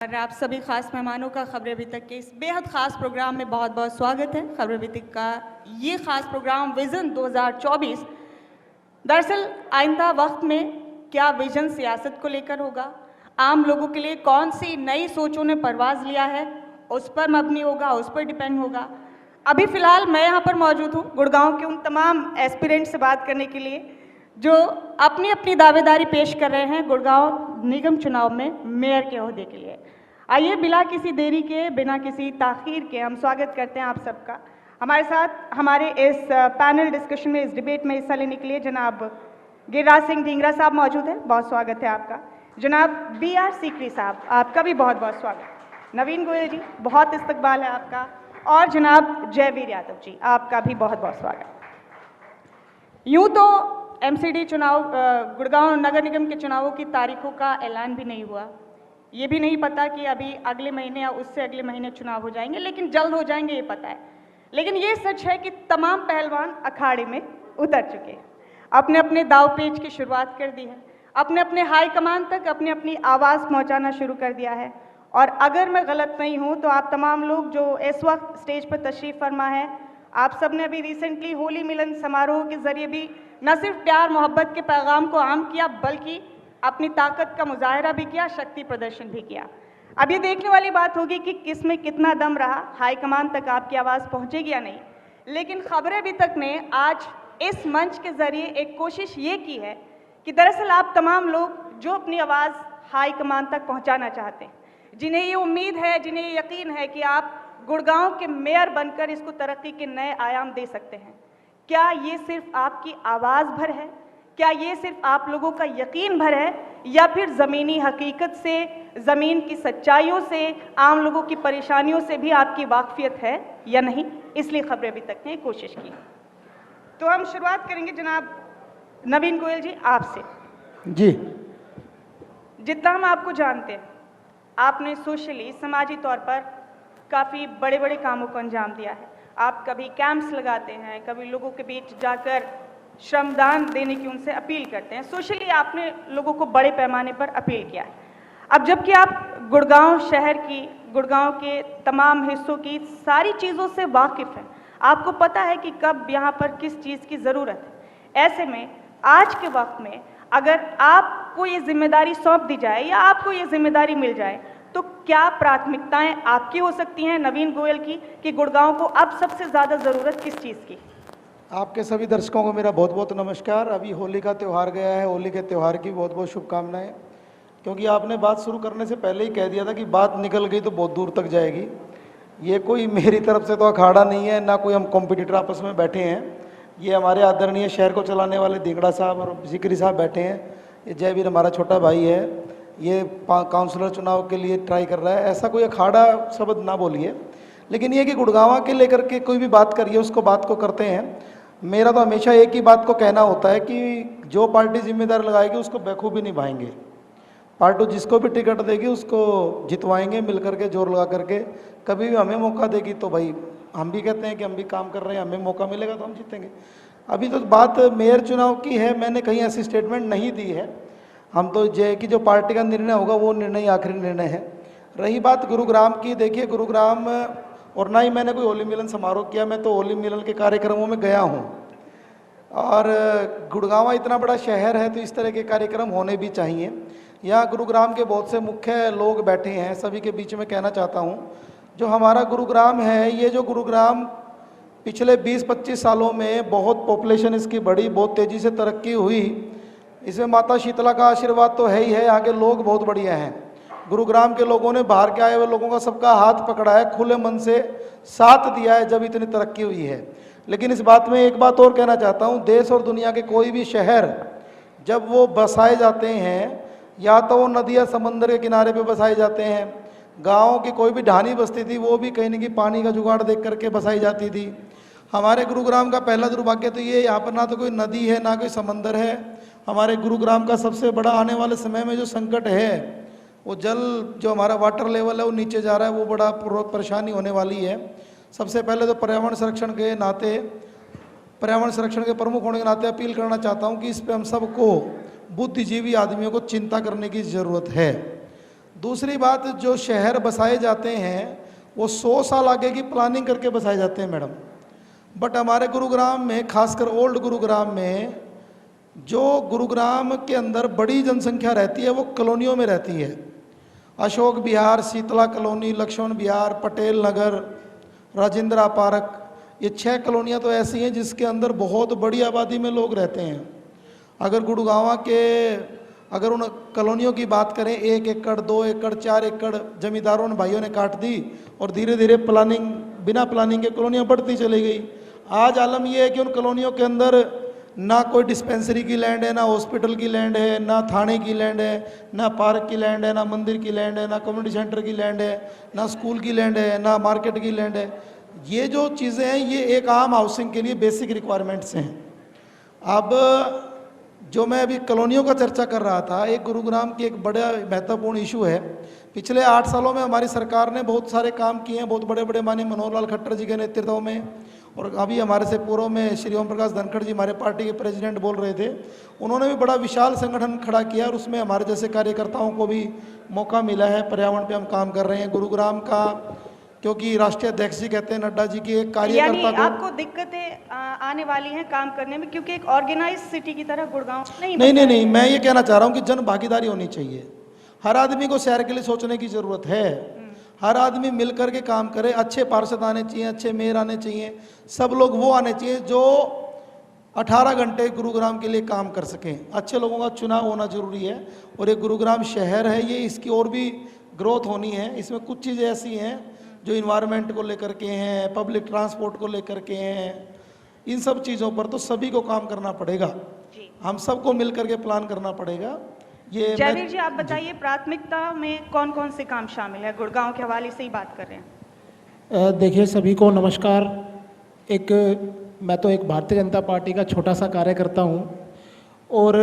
और आप सभी खास मेहमानों का खबर अभी तक के इस बेहद ख़ास प्रोग्राम में बहुत बहुत स्वागत है। खबर अभी तक का ये ख़ास प्रोग्राम विज़न 2024 दरअसल आइंदा वक्त में क्या विज़न सियासत को लेकर होगा, आम लोगों के लिए कौन सी नई सोचों ने परवाज़ लिया है, उस पर मबनी होगा, उस पर डिपेंड होगा। अभी फ़िलहाल मैं यहाँ पर मौजूद हूँ गुड़गांव के उन तमाम एस्पिरेंट से बात करने के लिए जो अपनी अपनी दावेदारी पेश कर रहे हैं गुड़गांव निगम चुनाव में मेयर के ओहदे के लिए। आइए बिना किसी देरी के, बिना किसी ताख़ीर के हम स्वागत करते हैं आप सबका। हमारे साथ हमारे इस पैनल डिस्कशन में, इस डिबेट में हिस्सा लेने के लिए जनाब गिरिराज सिंह ढींगरा साहब मौजूद हैं, बहुत स्वागत है आपका। जनाब BR सीकरी साहब, आपका भी बहुत बहुत स्वागत। नवीन गोयल जी, बहुत इस्तकबाल है आपका। और जनाब जयवीर यादव जी, आपका भी बहुत बहुत स्वागत। यूँ तो MCD चुनाव, गुड़गांव नगर निगम के चुनावों की तारीखों का ऐलान भी नहीं हुआ। ये भी नहीं पता कि अभी अगले महीने या उससे अगले महीने चुनाव हो जाएंगे, लेकिन जल्द हो जाएंगे ये पता है। लेकिन ये सच है कि तमाम पहलवान अखाड़े में उतर चुके हैं, अपने अपने दाव पेच की शुरुआत कर दी है, अपने अपने हाई कमान तक अपनी अपनी आवाज़ पहुंचाना शुरू कर दिया है। और अगर मैं गलत नहीं हूं तो आप तमाम लोग जो इस वक्त स्टेज पर तशरीफ़ फरमा है, आप सब ने अभी रिसेंटली होली मिलन समारोह के ज़रिए भी न सिर्फ प्यार मोहब्बत के पैगाम को आम किया, बल्कि अपनी ताकत का मुजाहरा भी किया, शक्ति प्रदर्शन भी किया। अब ये देखने वाली बात होगी कि किस में कितना दम रहा, हाई कमान तक आपकी आवाज़ पहुंचेगी या नहीं। लेकिन खबरें अभी तक ने आज इस मंच के ज़रिए एक कोशिश ये की है कि दरअसल आप तमाम लोग जो अपनी आवाज़ हाई कमान तक पहुंचाना चाहते हैं, जिन्हें ये उम्मीद है, जिन्हें ये यकीन है कि आप गुड़गांव के मेयर बनकर इसको तरक्की के नए आयाम दे सकते हैं, क्या ये सिर्फ आपकी आवाज़ भर है? क्या ये सिर्फ आप लोगों का यकीन भर है, या फिर ज़मीनी हकीकत से, ज़मीन की सच्चाइयों से, आम लोगों की परेशानियों से भी आपकी वाकफियत है या नहीं? इसलिए खबरें अभी तक ने कोशिश की। तो हम शुरुआत करेंगे जनाब नवीन गोयल जी आपसे। जी, जितना हम आपको जानते हैं, आपने सोशली, समाजी तौर पर काफ़ी बड़े बड़े कामों को अंजाम दिया है। आप कभी कैंप्स लगाते हैं, कभी लोगों के बीच जाकर श्रमदान देने की उनसे अपील करते हैं। सोशली आपने लोगों को बड़े पैमाने पर अपील किया है। अब जबकि आप गुड़गांव शहर की, गुड़गांव के तमाम हिस्सों की सारी चीज़ों से वाकिफ़ हैं, आपको पता है कि कब यहाँ पर किस चीज़ की ज़रूरत है। ऐसे में आज के वक्त में अगर आपको ये जिम्मेदारी सौंप दी जाए या आपको ये जिम्मेदारी मिल जाए, तो क्या प्राथमिकताएं आपकी हो सकती हैं नवीन गोयल की, कि गुड़गांव को अब सबसे ज़्यादा ज़रूरत किस चीज़ की? आपके सभी दर्शकों को मेरा बहुत बहुत नमस्कार। अभी होली का त्यौहार गया है, होली के त्यौहार की बहुत बहुत शुभकामनाएं। क्योंकि आपने बात शुरू करने से पहले ही कह दिया था कि बात निकल गई तो बहुत दूर तक जाएगी। ये कोई मेरी तरफ से तो अखाड़ा नहीं है, ना कोई हम कॉम्पिटिटर आपस में बैठे हैं। ये हमारे आदरणीय शहर को चलाने वाले ढींगरा साहब और सीकरी साहब बैठे हैं। ये जयवीर हमारा छोटा भाई है, ये काउंसलर चुनाव के लिए ट्राई कर रहा है। ऐसा कोई अखाड़ा शब्द ना बोलिए, लेकिन ये कि गुड़गांव के लेकर के कोई भी बात करिए, उसको बात को करते हैं। मेरा तो हमेशा एक ही बात को कहना होता है कि जो पार्टी जिम्मेदार लगाएगी उसको बखूबी निभाएंगे। पार्टी जिसको भी टिकट देगी उसको जितवाएंगे, मिल करके जोर लगा करके। कभी भी हमें मौका देगी तो भाई हम भी कहते हैं कि हम भी काम कर रहे हैं, हमें मौका मिलेगा तो हम जीतेंगे। अभी तो बात मेयर चुनाव की है, मैंने कहीं ऐसी स्टेटमेंट नहीं दी है। हम तो ये कि जो पार्टी का निर्णय होगा वो निर्णय आखिरी निर्णय है। रही बात गुरुग्राम की, देखिए गुरुग्राम, और ना ही मैंने कोई होली मिलन समारोह किया, मैं तो होली मिलन के कार्यक्रमों में गया हूँ। और गुड़गांव इतना बड़ा शहर है तो इस तरह के कार्यक्रम होने भी चाहिए। यहाँ गुरुग्राम के बहुत से मुख्य लोग बैठे हैं, सभी के बीच में कहना चाहता हूँ, जो हमारा गुरुग्राम है, ये जो गुरुग्राम पिछले 20-25 सालों में बहुत पॉपुलेशन इसकी बढ़ी, बहुत तेज़ी से तरक्की हुई। इसमें माता शीतला का आशीर्वाद तो है ही है, यहाँ के लोग बहुत बढ़िया हैं। गुरुग्राम के लोगों ने, बाहर के आए हुए लोगों का सबका हाथ पकड़ा है, खुले मन से साथ दिया है जब इतनी तरक्की हुई है। लेकिन इस बात में एक बात और कहना चाहता हूँ, देश और दुनिया के कोई भी शहर जब वो बसाए जाते हैं, या तो वो नदी या समंदर के किनारे पे बसाए जाते हैं। गाँव की कोई भी ढानी बस्ती थी वो भी कहीं न कहीं पानी का जुगाड़ देख करके बसाई जाती थी। हमारे गुरुग्राम का पहला दुर्भाग्य तो ये, यहाँ पर ना तो कोई नदी है ना कोई समंदर है। हमारे गुरुग्राम का सबसे बड़ा आने वाले समय में जो संकट है, वो जल, जो हमारा वाटर लेवल है वो नीचे जा रहा है, वो बड़ा परेशानी होने वाली है। सबसे पहले तो पर्यावरण संरक्षण के नाते, पर्यावरण संरक्षण के प्रमुख होने के नाते अपील करना चाहता हूँ कि इस पर हम सबको, बुद्धिजीवी आदमियों को चिंता करने की ज़रूरत है। दूसरी बात, जो शहर बसाए जाते हैं वो 100 साल आगे की प्लानिंग करके बसाए जाते हैं मैडम। बट हमारे गुरुग्राम में, खासकर ओल्ड गुरुग्राम में, जो गुरुग्राम के अंदर बड़ी जनसंख्या रहती है वो कॉलोनियों में रहती है। अशोक विहार, शीतला कॉलोनी, लक्ष्मण विहार, पटेल नगर, राजेंद्रा पार्क, ये 6 कॉलोनियाँ तो ऐसी हैं जिसके अंदर बहुत बड़ी आबादी में लोग रहते हैं। अगर गुड़गांव के, अगर उन कॉलोनियों की बात करें, 1 एकड़, 2 एकड़, 4 एकड़ जमींदारों ने, भाइयों ने काट दी और धीरे धीरे प्लानिंग, बिना प्लानिंग के कॉलोनियाँ बढ़ती चली गई। आज आलम यह है कि उन कॉलोनियों के अंदर ना कोई डिस्पेंसरी की लैंड है, ना हॉस्पिटल की लैंड है, ना थाने की लैंड है, ना पार्क की लैंड है, ना मंदिर की लैंड है, ना कम्युनिटी सेंटर की लैंड है, ना स्कूल की लैंड है, ना मार्केट की लैंड है। ये जो चीज़ें हैं ये एक आम हाउसिंग के लिए बेसिक रिक्वायरमेंट्स हैं। अब जो मैं अभी कॉलोनियों का चर्चा कर रहा था, एक गुरुग्राम की एक बड़ा महत्वपूर्ण इशू है। पिछले 8 सालों में हमारी सरकार ने बहुत सारे काम किए हैं, बहुत बड़े बड़े माननीय मनोहर लाल खट्टर जी के नेतृत्व में, और अभी हमारे से पूर्व में श्री ओम प्रकाश धनखड़ जी हमारे पार्टी के प्रेसिडेंट बोल रहे थे, उन्होंने भी बड़ा विशाल संगठन खड़ा किया और उसमें हमारे जैसे कार्यकर्ताओं को भी मौका मिला है। पर्यावरण पे हम काम कर रहे हैं गुरुग्राम का, क्योंकि राष्ट्रीय अध्यक्ष जी कहते हैं नड्डा जी की एक कार्यकर्ता को, आपको दिक्कतें आने वाली हैं काम करने में, क्योंकि एक ऑर्गेनाइज सिटी की तरह गुड़गांव नहीं, मैं ये कहना चाह रहा हूँ कि जन भागीदारी होनी चाहिए। हर आदमी को शहर के लिए सोचने की ज़रूरत है, हर आदमी मिलकर के काम करे। अच्छे पार्षद आने चाहिए, अच्छे मेयर आने चाहिए, सब लोग वो आने चाहिए जो 18 घंटे गुरुग्राम के लिए काम कर सकें। अच्छे लोगों का चुनाव होना जरूरी है। और ये गुरुग्राम शहर है, ये इसकी और भी ग्रोथ होनी है। इसमें कुछ चीज़ें ऐसी हैं जो इन्वायरमेंट को लेकर के हैं, पब्लिक ट्रांसपोर्ट को लेकर के हैं, इन सब चीज़ों पर तो सभी को काम करना पड़ेगा, हम सबको मिल करके प्लान करना पड़ेगा। ये जयवीर जी, आप बताइए प्राथमिकता में कौन कौन से काम शामिल है? गुड़गांव के हवाले से ही बात कर रहे हैं। देखिए, सभी को नमस्कार। मैं तो एक भारतीय जनता पार्टी का छोटा सा कार्यकर्ता हूँ, और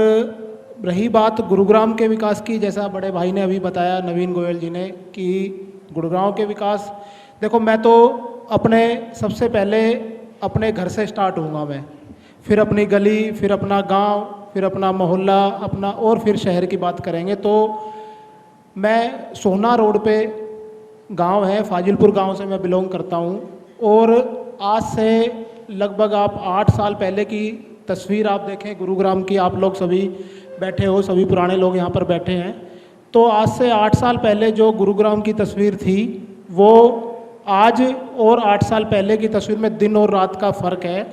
रही बात गुरुग्राम के विकास की, जैसा बड़े भाई ने अभी बताया, नवीन गोयल जी ने, कि गुड़गांव के विकास, देखो मैं तो सबसे पहले अपने घर से स्टार्ट होऊंगा मैं, फिर अपनी गली, फिर अपना गांव, फिर अपना मोहल्ला अपना, और फिर शहर की बात करेंगे। तो मैं सोहना रोड पे गांव है, फाजिलपुर गांव से मैं बिलोंग करता हूं, और आज से लगभग आप 8 साल पहले की तस्वीर आप देखें गुरुग्राम की, आप लोग सभी बैठे हो, सभी पुराने लोग यहाँ पर बैठे हैं, तो आज से 8 साल पहले जो गुरुग्राम की तस्वीर थी वो आज और 8 साल पहले की तस्वीर में दिन और रात का फ़र्क है।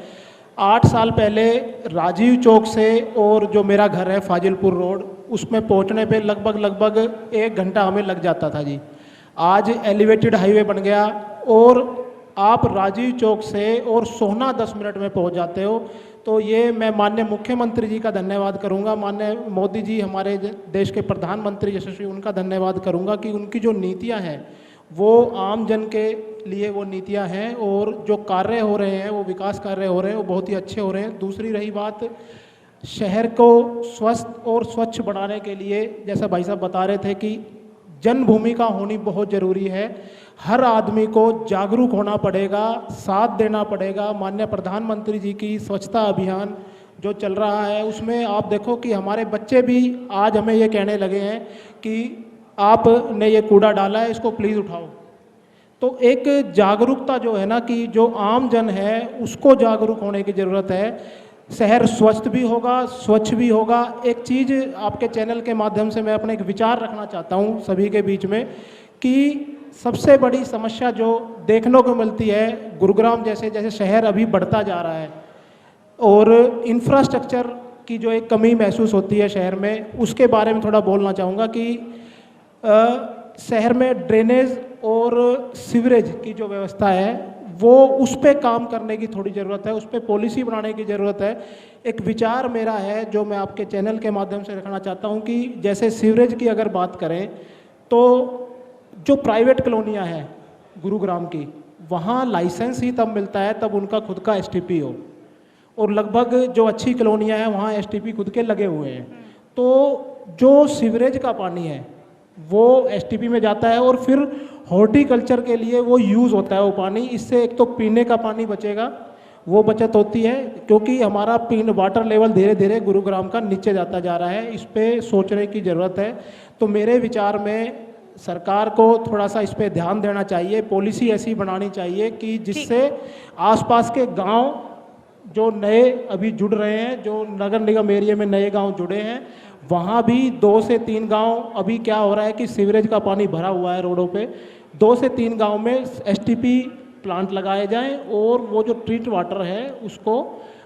8 साल पहले राजीव चौक से और जो मेरा घर है फाजिलपुर रोड, उसमें पहुंचने पे लगभग 1 घंटा हमें लग जाता था जी। आज एलिवेटेड हाईवे बन गया और आप राजीव चौक से और सोहना 10 मिनट में पहुंच जाते हो। तो ये मैं माननीय मुख्यमंत्री जी का धन्यवाद करूंगा, माननीय मोदी जी हमारे देश के प्रधानमंत्री यशस्वी, उनका धन्यवाद करूंगा कि उनकी जो नीतियाँ हैं वो आम जन के लिए वो नीतियां हैं, और जो कार्य हो रहे हैं वो विकास कार्य हो रहे हैं वो बहुत ही अच्छे हो रहे हैं। दूसरी रही बात शहर को स्वस्थ और स्वच्छ बनाने के लिए, जैसा भाई साहब बता रहे थे कि जन भूमिका होनी बहुत ज़रूरी है, हर आदमी को जागरूक होना पड़ेगा, साथ देना पड़ेगा। माननीय प्रधानमंत्री जी की स्वच्छता अभियान जो चल रहा है उसमें आप देखो कि हमारे बच्चे भी आज हमें ये कहने लगे हैं कि आपने ये कूड़ा डाला है, इसको प्लीज़ उठाओ। तो एक जागरूकता जो है ना, कि जो आम जन है उसको जागरूक होने की ज़रूरत है। शहर स्वस्थ भी होगा, स्वच्छ भी होगा। एक चीज़ आपके चैनल के माध्यम से मैं अपने एक विचार रखना चाहता हूँ सभी के बीच में, कि सबसे बड़ी समस्या जो देखने को मिलती है गुरुग्राम जैसे शहर अभी बढ़ता जा रहा है, और इंफ्रास्ट्रक्चर की जो एक कमी महसूस होती है शहर में, उसके बारे में थोड़ा बोलना चाहूँगा कि शहर में ड्रेनेज और सीवरेज की जो व्यवस्था है वो उस पर काम करने की थोड़ी ज़रूरत है, उस पर पॉलिसी बनाने की ज़रूरत है। एक विचार मेरा है जो मैं आपके चैनल के माध्यम से रखना चाहता हूँ कि जैसे सीवरेज की अगर बात करें तो जो प्राइवेट कॉलोनियाँ हैं गुरुग्राम की, वहाँ लाइसेंस ही तब मिलता है तब उनका खुद का एसटीपी हो, और लगभग जो अच्छी कॉलोनियाँ हैं वहाँ एसटीपी खुद के लगे हुए हैं। तो जो सीवरेज का पानी है वो एसटीपी में जाता है और फिर हॉर्टिकल्चर के लिए वो यूज़ होता है वो पानी। इससे एक तो पीने का पानी बचेगा, वो बचत होती है, क्योंकि हमारा वाटर लेवल धीरे धीरे गुरुग्राम का नीचे जाता जा रहा है। इस पे सोचने की ज़रूरत है। तो मेरे विचार में सरकार को थोड़ा सा इस पे ध्यान देना चाहिए, पॉलिसी ऐसी बनानी चाहिए कि जिससे आसपास के गांव जो नए अभी जुड़ रहे हैं, जो नगर निगम एरिया में नए गांव जुड़े हैं, वहाँ भी 2 से 3 गांव, अभी क्या हो रहा है कि सीवरेज का पानी भरा हुआ है रोडों पे, 2 से 3 गांव में एसटीपी प्लांट लगाए जाएं और वो जो ट्रीट वाटर है उसको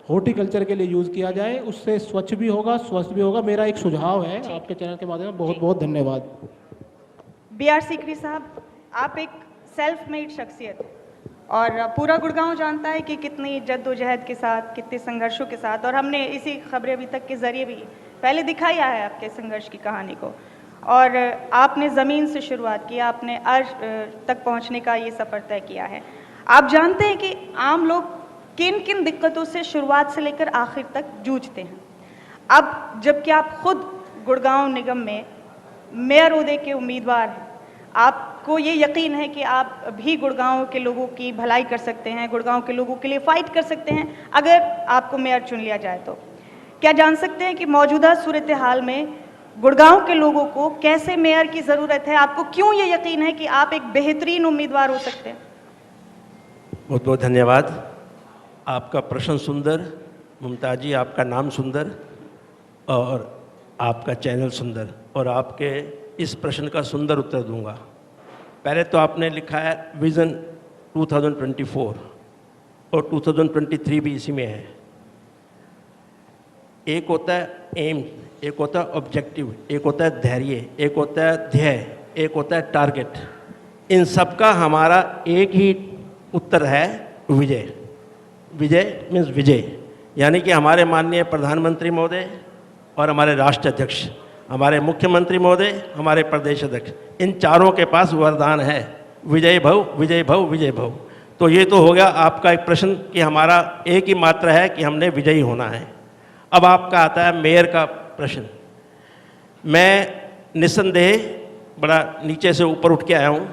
हॉर्टिकल्चर के लिए यूज़ किया जाए, उससे स्वच्छ भी होगा, स्वस्थ भी होगा। मेरा एक सुझाव है आपके चैनल के माध्यम से। बहुत बहुत धन्यवाद। BR सीकरी साहब, आप एक सेल्फ मेड शख्सियत और पूरा गुड़गांव जानता है कि कितनी जद्दोजहद के साथ, कितने संघर्षों के साथ, और हमने इसी खबरें अभी तक के ज़रिए भी पहले दिखाया है आपके संघर्ष की कहानी को, और आपने ज़मीन से शुरुआत की, आपने अर्श तक पहुंचने का ये सफ़र तय किया है। आप जानते हैं कि आम लोग किन किन दिक्कतों से शुरुआत से लेकर आखिर तक जूझते हैं। अब जबकि आप खुद गुड़गांव निगम में मेयर ओहदे के उम्मीदवार हैं, आपको ये यकीन है कि आप भी गुड़गांव के लोगों की भलाई कर सकते हैं, गुड़गांव के लोगों के लिए फ़ाइट कर सकते हैं अगर आपको मेयर चुन लिया जाए तो। क्या जान सकते हैं कि मौजूदा सूरत हाल में गुड़गांव के लोगों को कैसे मेयर की ज़रूरत है? आपको क्यों ये यकीन है कि आप एक बेहतरीन उम्मीदवार हो सकते हैं? बहुत बहुत धन्यवाद। आपका प्रश्न सुंदर, मुमताज़ जी आपका नाम सुंदर और आपका चैनल सुंदर, और आपके इस प्रश्न का सुंदर उत्तर दूंगा। पहले तो आपने लिखा है विज़न 2024 और 2023 भी इसी में है। एक होता है एम, एक होता है ऑब्जेक्टिव, एक होता है धैर्य, एक होता है ध्येय, एक होता है टारगेट। इन सब का हमारा एक ही उत्तर है विजय। विजय मीन्स विजय, यानी कि हमारे माननीय प्रधानमंत्री महोदय और हमारे राष्ट्र अध्यक्ष, हमारे मुख्यमंत्री महोदय, हमारे प्रदेश अध्यक्ष, इन चारों के पास वरदान है विजय भव, विजय भव, विजय भव। तो ये तो हो गया आपका एक प्रश्न कि हमारा एक ही मात्र है कि हमने विजयी होना है। अब आपका आता है मेयर का प्रश्न। मैं निस्संदेह बड़ा नीचे से ऊपर उठ के आया हूँ।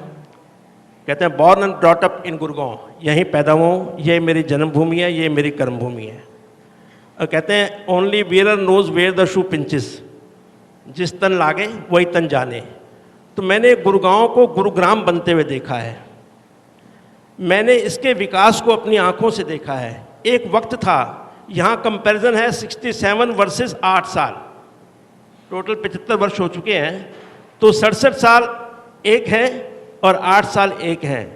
कहते हैं born and brought up in Gurgaon, यहीं पैदा हुआ हूँ, ये मेरी जन्मभूमि है, ये मेरी कर्मभूमि है। और कहते हैं only wearer knows where the shoe pinches, जिस तन लागे वही तन जाने। तो मैंने गुड़गांव को गुरुग्राम बनते हुए देखा है, मैंने इसके विकास को अपनी आंखों से देखा है। एक वक्त था, यहाँ कंपैरिजन है 67 वर्सेस 8 साल, टोटल 75 वर्ष हो चुके हैं, तो 67 साल एक है और 8 साल एक हैं।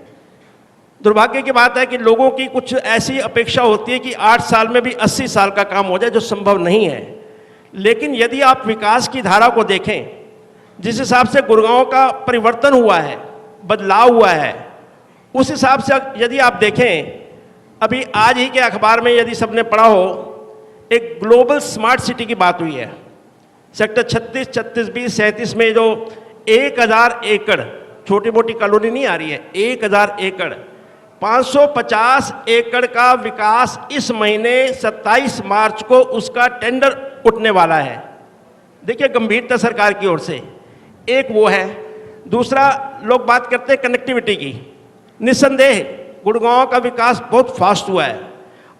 दुर्भाग्य की बात है कि लोगों की कुछ ऐसी अपेक्षा होती है कि 8 साल में भी 80 साल का काम हो जाए, जो संभव नहीं है। लेकिन यदि आप विकास की धारा को देखें, जिस हिसाब से गुड़गांव का परिवर्तन हुआ है, बदलाव हुआ है, उस हिसाब से यदि आप देखें, अभी आज ही के अखबार में यदि सबने पढ़ा हो, एक ग्लोबल स्मार्ट सिटी की बात हुई है। सेक्टर 36, 36, 20, 37 में जो 1000 एकड़, छोटी मोटी कॉलोनी नहीं आ रही है, 1000 एकड़, 550 एकड़ का विकास इस महीने 27 मार्च को उसका टेंडर उठने वाला है। देखिए गंभीरता सरकार की ओर से, एक वो है। दूसरा, लोग बात करते हैं कनेक्टिविटी की। निस्संदेह गुड़गांव का विकास बहुत फास्ट हुआ है,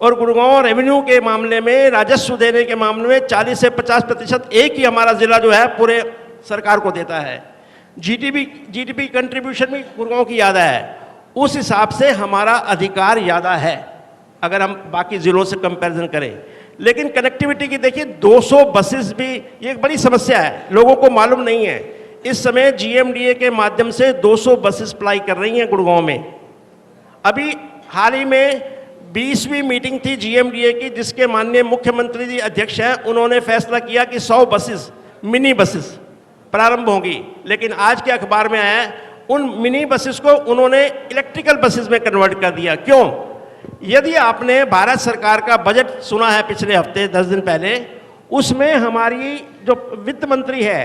और गुड़गांव रेवेन्यू के मामले में, राजस्व देने के मामले में 40 से 50% एक ही हमारा ज़िला जो है पूरे सरकार को देता है। जीडीपी कंट्रीब्यूशन भी गुड़गांव की ज़्यादा है, उस हिसाब से हमारा अधिकार ज़्यादा है अगर हम बाकी ज़िलों से कंपैरिजन करें। लेकिन कनेक्टिविटी की देखिए, 200 बसेस भी, ये एक बड़ी समस्या है, लोगों को मालूम नहीं है। इस समय जीएमडीए के माध्यम से 200 बसेस सप्लाई कर रही हैं गुड़गांव में। अभी हाल ही में 20वीं मीटिंग थी जीएमडीए की, जिसके माननीय मुख्यमंत्री जी अध्यक्ष हैं, उन्होंने फैसला किया कि 100 बसेस, मिनी बसेस प्रारंभ होंगी। लेकिन आज के अखबार में आया है, उन मिनी बसेस को उन्होंने इलेक्ट्रिकल बसेस में कन्वर्ट कर दिया। क्यों? यदि आपने भारत सरकार का बजट सुना है पिछले हफ्ते 10 दिन पहले, उसमें हमारी जो वित्त मंत्री है,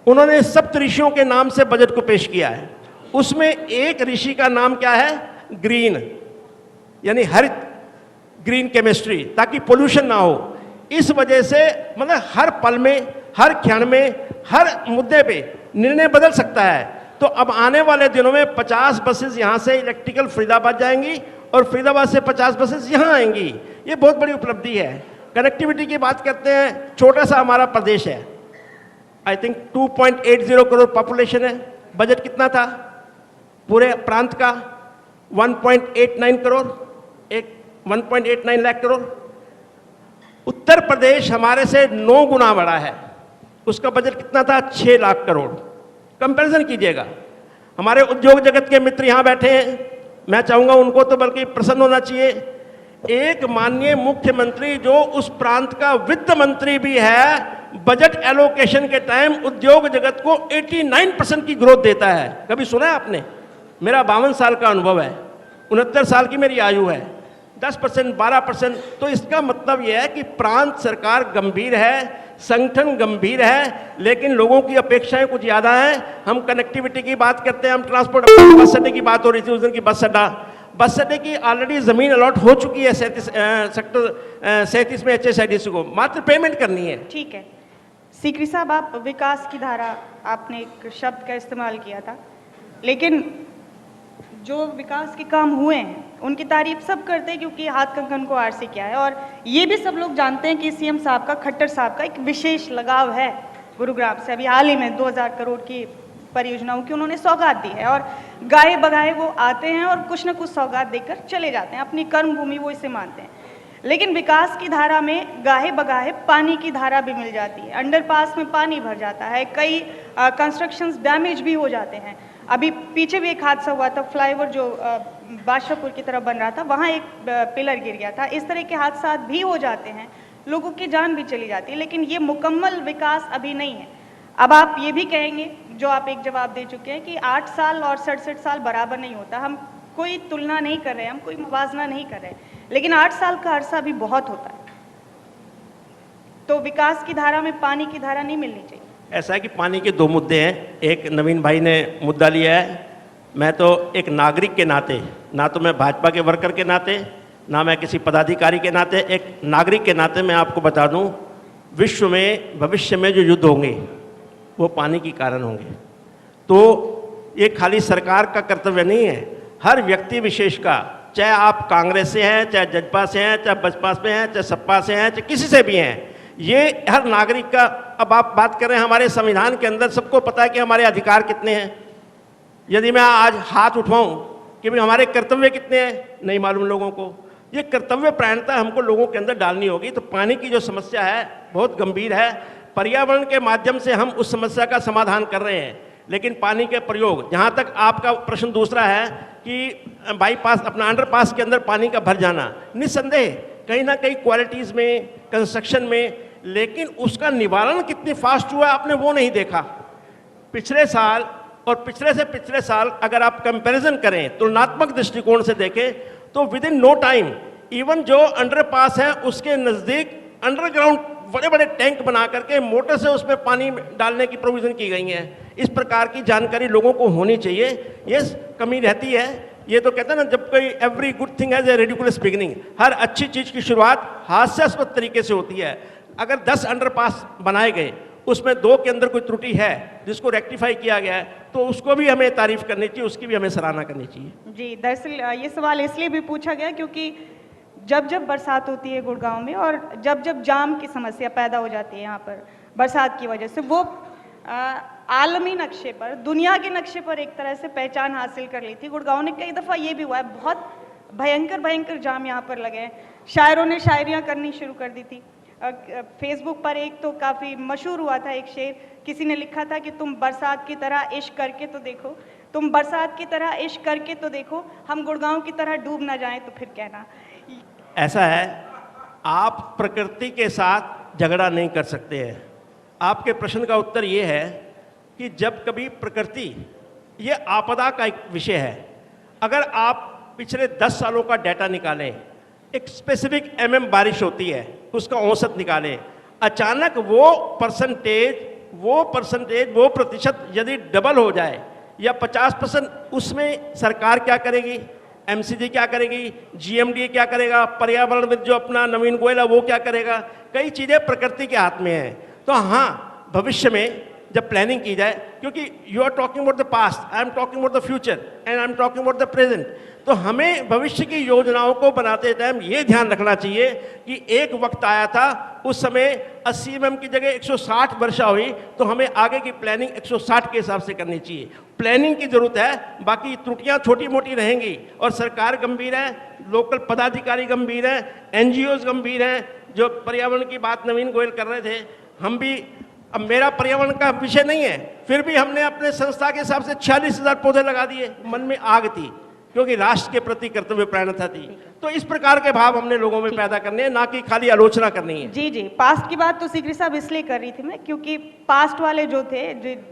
उन्होंने सप्त ऋषियों के नाम से बजट को पेश किया है। उसमें एक ऋषि का नाम क्या है? ग्रीन, यानी हरित, ग्रीन केमिस्ट्री, ताकि पोल्यूशन ना हो। इस वजह से मतलब हर पल में, हर क्षण में, हर मुद्दे पे निर्णय बदल सकता है। तो अब आने वाले दिनों में 50 बसेस यहाँ से इलेक्ट्रिकल फरीदाबाद जाएंगी और फरीदाबाद से 50 बसेस यहाँ आएंगी। ये बहुत बड़ी उपलब्धि है। कनेक्टिविटी की बात करते हैं, छोटा सा हमारा प्रदेश है, आई थिंक 2.80 करोड़ पॉपुलेशन है, बजट कितना था पूरे प्रांत का? 1.89 करोड़, 1.89 लाख करोड़। उत्तर प्रदेश हमारे से 9 गुना बड़ा है, उसका बजट कितना था? 6 लाख करोड़। कंपैरिजन कीजिएगा। हमारे उद्योग जगत के मित्र यहाँ बैठे हैं, मैं चाहूँगा उनको तो बल्कि प्रसन्न होना चाहिए। एक माननीय मुख्यमंत्री जो उस प्रांत का वित्त मंत्री भी है, बजट एलोकेशन के टाइम उद्योग जगत को 89% की ग्रोथ देता है। कभी सुना है आपने? मेरा 52 साल का अनुभव है, 69 साल की मेरी आयु है। 10%, 12%, तो इसका मतलब यह है कि प्रांत सरकार गंभीर है, संगठन गंभीर है, लेकिन लोगों की अपेक्षाएं कुछ ज़्यादा हैं। हम कनेक्टिविटी की बात करते हैं, हम ट्रांसपोर्ट, बस अड्डे की बात हो रही थी उस दिन की, बस अड्डे की ऑलरेडी ज़मीन अलॉट हो चुकी है 37 में HSIDC को, मात्र पेमेंट करनी है। ठीक है सीकरी साहब, आप विकास की धारा, आपने एक शब्द का इस्तेमाल किया था, लेकिन जो विकास के काम हुए हैं उनकी तारीफ सब करते हैं क्योंकि हाथ कंकन को आर से क्या है। और ये भी सब लोग जानते हैं कि सीएम साहब का, खट्टर साहब का एक विशेष लगाव है गुरुग्राम से। अभी हाल ही में 2000 करोड़ की परियोजनाओं की उन्होंने सौगात दी है और गाए बगाए वो आते हैं और कुछ न कुछ सौगात देकर चले जाते हैं, अपनी कर्म भूमि वो इसे मानते हैं। लेकिन विकास की धारा में गाहे बगाहे पानी की धारा भी मिल जाती है, अंडरपास में पानी भर जाता है, कई कंस्ट्रक्शंस डैमेज भी हो जाते हैं। अभी पीछे भी एक हादसा हुआ था, फ्लाईओवर जो बादशाहपुर की तरफ बन रहा था, वहाँ एक पिलर गिर गया था। इस तरह के हादसा भी हो जाते हैं, लोगों की जान भी चली जाती है, लेकिन ये मुकम्मल विकास अभी नहीं है। अब आप ये भी कहेंगे, जो आप एक जवाब दे चुके हैं, कि 8 साल और 67 साल बराबर नहीं होता। हम कोई तुलना नहीं कर रहे, हम कोई मुवाजना नहीं कर रहे, लेकिन 8 साल का अरसा भी बहुत होता है। तो विकास की धारा में पानी की धारा नहीं मिलनी चाहिए। ऐसा है कि पानी के 2 मुद्दे हैं। एक नवीन भाई ने मुद्दा लिया है, मैं तो एक नागरिक के नाते, ना तो मैं भाजपा के वर्कर के नाते, ना मैं किसी पदाधिकारी के नाते, एक नागरिक के नाते मैं आपको बता दूं, विश्व में भविष्य में जो युद्ध होंगे वो पानी के कारण होंगे। तो ये खाली सरकार का कर्तव्य नहीं है, हर व्यक्ति विशेष का, चाहे आप कांग्रेस से हैं, चाहे जजपा से हैं, चाहे बसपा से हैं, चाहे सपा से हैं, चाहे किसी से भी हैं, ये हर नागरिक का। अब आप बात कर रहे हैं हमारे संविधान के अंदर सबको पता है कि हमारे अधिकार कितने हैं। यदि मैं आज हाथ उठवाऊं कि भाई हमारे कर्तव्य कितने हैं, नहीं मालूम लोगों को। ये कर्तव्य प्राणता हमको लोगों के अंदर डालनी होगी। तो पानी की जो समस्या है बहुत गंभीर है, पर्यावरण के माध्यम से हम उस समस्या का समाधान कर रहे हैं, लेकिन पानी के प्रयोग, जहाँ तक आपका प्रश्न दूसरा है कि बाईपास, अपना अंडरपास के अंदर पानी का भर जाना, निस्संदेह कहीं ना कहीं क्वालिटीज़ में, कंस्ट्रक्शन में, लेकिन उसका निवारण कितनी फास्ट हुआ आपने वो नहीं देखा। पिछले साल और पिछले से पिछले साल अगर आप कंपैरिजन करें, तुलनात्मक दृष्टिकोण से देखें, तो within no time even जो अंडरपास है उसके नज़दीक अंडरग्राउंड बड़े बड़े टैंक बना करके मोटर से उसमें पानी डालने की प्रोविज़न की गई है। इस प्रकार की जानकारी लोगों को होनी चाहिए। ये कमी रहती है। ये तो कहते हैं ना, जब कोई every good thing has a ridiculous beginning, हर अच्छी चीज़ की शुरुआत हास्यास्पद तरीके से होती है। अगर 10 अंडरपास बनाए गए, उसमें 2 के अंदर कोई त्रुटि है जिसको रेक्टिफाई किया गया है, तो उसको भी हमें तारीफ करनी चाहिए, उसकी भी हमें सराहना करनी चाहिए। जी, दरअसल ये सवाल इसलिए भी पूछा गया क्योंकि जब जब बरसात होती है गुड़गांव में और जब जब जाम की समस्या पैदा हो जाती है यहाँ पर बरसात की वजह से, वो आलमी नक्शे पर, दुनिया के नक्शे पर एक तरह से पहचान हासिल कर ली थी। गुड़गांव ने कई दफ़ा ये भी हुआ है, बहुत भयंकर जाम यहाँ पर लगे हैं। शायरों ने शायरियाँ करनी शुरू कर दी थी। फेसबुक पर एक तो काफ़ी मशहूर हुआ था एक शेर, किसी ने लिखा था कि तुम बरसात की तरह इश्क करके तो देखो, तुम बरसात की तरह इश्क करके तो देखो, हम गुड़गांव की तरह डूब ना जाएं तो फिर कहना। ऐसा है, आप प्रकृति के साथ झगड़ा नहीं कर सकते हैं। आपके प्रश्न का उत्तर ये है कि जब कभी प्रकृति, ये आपदा का एक विषय है, अगर आप पिछले 10 सालों का डाटा निकालें, एक स्पेसिफिक mm बारिश होती है, उसका औसत निकालें, अचानक वो प्रतिशत यदि डबल हो जाए या 50%, उसमें सरकार क्या करेगी, MCG क्या करेगी, GMD क्या करेगा, पर्यावरण में जो अपना नवीन गोयल है वो क्या करेगा, कई चीज़ें प्रकृति के हाथ में हैं। तो हाँ, भविष्य में जब प्लानिंग की जाए, क्योंकि you are talking about the past, I am talking about the future and I am talking about the present. तो हमें भविष्य की योजनाओं को बनाते टाइम ये ध्यान रखना चाहिए कि एक वक्त आया था, उस समय 80 mm की जगह 160 वर्षा हुई, तो हमें आगे की प्लानिंग 160 के हिसाब से करनी चाहिए। प्लानिंग की जरूरत है, बाकी त्रुटियां छोटी मोटी रहेंगी और सरकार गंभीर है, लोकल पदाधिकारी गंभीर है, एनजीओज गंभीर हैं। जो पर्यावरण की बात नवीन गोयल कर रहे थे, हम भी, अब मेरा पर्यावरण का विषय नहीं है, फिर भी हमने अपने संस्था के हिसाब से 46,000 पौधे लगा दिए। मन में आग थी, क्योंकि राष्ट्र के प्रति कर्तव्य परायणता थी। तो इस प्रकार के भाव हमने लोगों में पैदा करने हैं, ना कि खाली आलोचना करनी है। जी जी, पास्ट की बात तो सीकरी साहब इसलिए कर रही थी मैं, क्योंकि पास्ट वाले जो थे,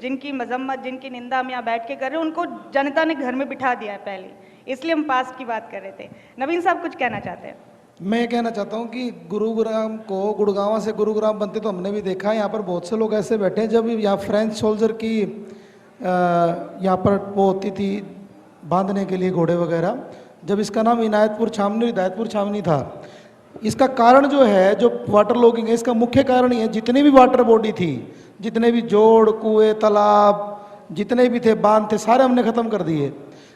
जिनकी मजम्मत, जिनकी निंदा हम यहाँ बैठ के कर रहे हैं, उनको जनता ने घर में बिठा दिया है पहले, इसलिए हम पास्ट की बात कर रहे थे। नवीन साहब कुछ कहना चाहते हैं? मैं ये कहना चाहता हूँ कि गुरुग्राम को, गुड़गांव से गुरुग्राम बनते तो हमने भी देखा है। यहाँ पर बहुत से लोग ऐसे बैठे हैं, जब यहाँ फ्रेंच सोल्जर की यहाँ पर वो होती थी बांधने के लिए घोड़े वगैरह, जब इसका नाम इनायतपुर छावनी, हिदायतपुर छावनी था। इसका कारण जो है, जो वाटर लॉगिंग है, इसका मुख्य कारण ये है, जितनी भी वाटर बॉडी थी, जितने भी जोड़, कुएं, तालाब, जितने भी थे, बांध थे, सारे हमने ख़त्म कर दिए।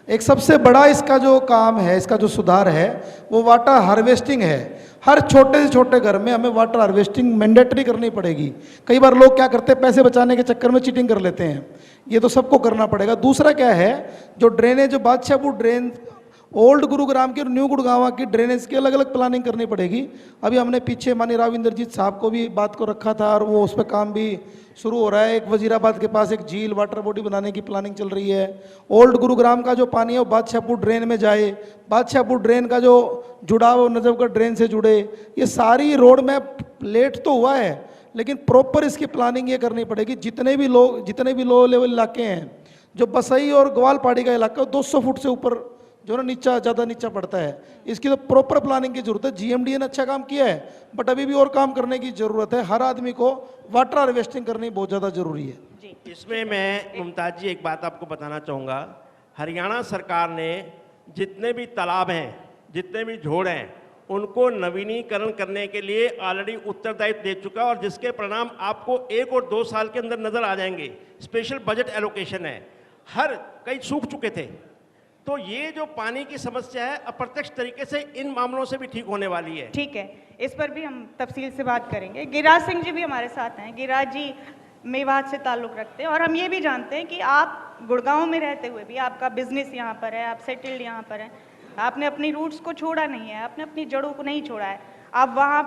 एक सबसे बड़ा इसका जो काम है, इसका जो सुधार है, वो वाटर हार्वेस्टिंग है। हर छोटे से छोटे घर में हमें वाटर हार्वेस्टिंग मैंडेटरी करनी पड़ेगी। कई बार लोग क्या करते हैं, पैसे बचाने के चक्कर में चीटिंग कर लेते हैं, ये तो सबको करना पड़ेगा। दूसरा क्या है, जो ड्रेनेज, जो बादशाहपुर ड्रेन, ओल्ड गुरुग्राम की और न्यू गुड़गांव की ड्रेनेज की अलग अलग प्लानिंग करनी पड़ेगी। अभी हमने पीछे माननीय राव इंद्रजीत साहब को भी बात को रखा था और वो उस पर काम भी शुरू हो रहा है। एक वजीराबाद के पास एक झील, वाटर बॉडी बनाने की प्लानिंग चल रही है। ओल्ड गुरुग्राम का जो पानी है वो बादशाहपुर ड्रेन में जाए, बादशाहपुर ड्रेन का जो जुड़ाव नजफगढ़ ड्रेन से जुड़े। ये सारी रोड मैप लेट तो हुआ है, लेकिन प्रॉपर इसकी प्लानिंग ये करनी पड़ेगी। जितने भी लो लेवल इलाके हैं, जो बसई और ग्वालपाड़ी का इलाका 200 फुट से ऊपर जो ना नीचा, ज़्यादा नीचा पड़ता है, इसकी तो प्रॉपर प्लानिंग की जरूरत है। जीएमडीए ने अच्छा काम किया है, बट अभी भी और काम करने की जरूरत है। हर आदमी को वाटर हार्वेस्टिंग करनी बहुत ज़्यादा जरूरी है। इसमें मैं मुमताज जी एक बात आपको बताना चाहूँगा। हरियाणा सरकार ने जितने भी तालाब हैं, जितने भी झोड़ हैं, उनको नवीनीकरण करने के लिए ऑलरेडी उत्तरदायित्व दे चुका है, और जिसके परिणाम आपको 1 और 2 साल के अंदर नजर आ जाएंगे। स्पेशल बजट एलोकेशन है, हर कई सूख चुके थे। तो ये जो पानी की समस्या है, अप्रत्यक्ष तरीके से इन मामलों से भी ठीक होने वाली है। ठीक है, इस पर भी हम तफसील से बात करेंगे। गिरिराज सिंह जी भी हमारे साथ हैं। गिरिराज जी मेवात से ताल्लुक़ रखते हैं, और हम ये भी जानते हैं कि आप गुड़गांव में रहते हुए भी आपका बिजनेस यहाँ पर है, आप सेटल्ड यहाँ पर हैं, आपने अपनी रूट्स को छोड़ा नहीं है, आपने अपनी जड़ों को नहीं छोड़ा है। आप वहाँ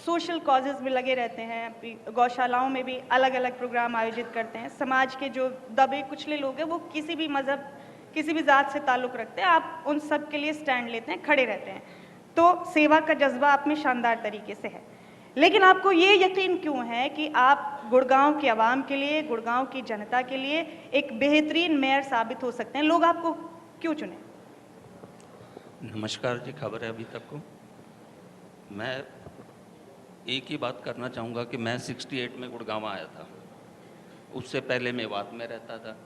सोशल कॉजेज़ में लगे रहते हैं, गौशालाओं में भी अलग अलग प्रोग्राम आयोजित करते हैं। समाज के जो दबे कुचले लोग हैं, वो किसी भी मज़हब, किसी भी ज़ात से ताल्लुक़ रखते हैं, आप उन सब के लिए स्टैंड लेते हैं, खड़े रहते हैं। तो सेवा का जज्बा आप में शानदार तरीके से है। लेकिन आपको ये यकीन क्यों है कि आप गुड़गांव की आवाम के लिए, गुड़गांव की जनता के लिए एक बेहतरीन मेयर साबित हो सकते हैं? लोग आपको क्यों चुने? नमस्कार जी, खबर है अभी तक को। मैं एक ही बात करना चाहूँगा कि मैं 68 में गुड़गांव आया था। उससे पहले मेवात में रहता था।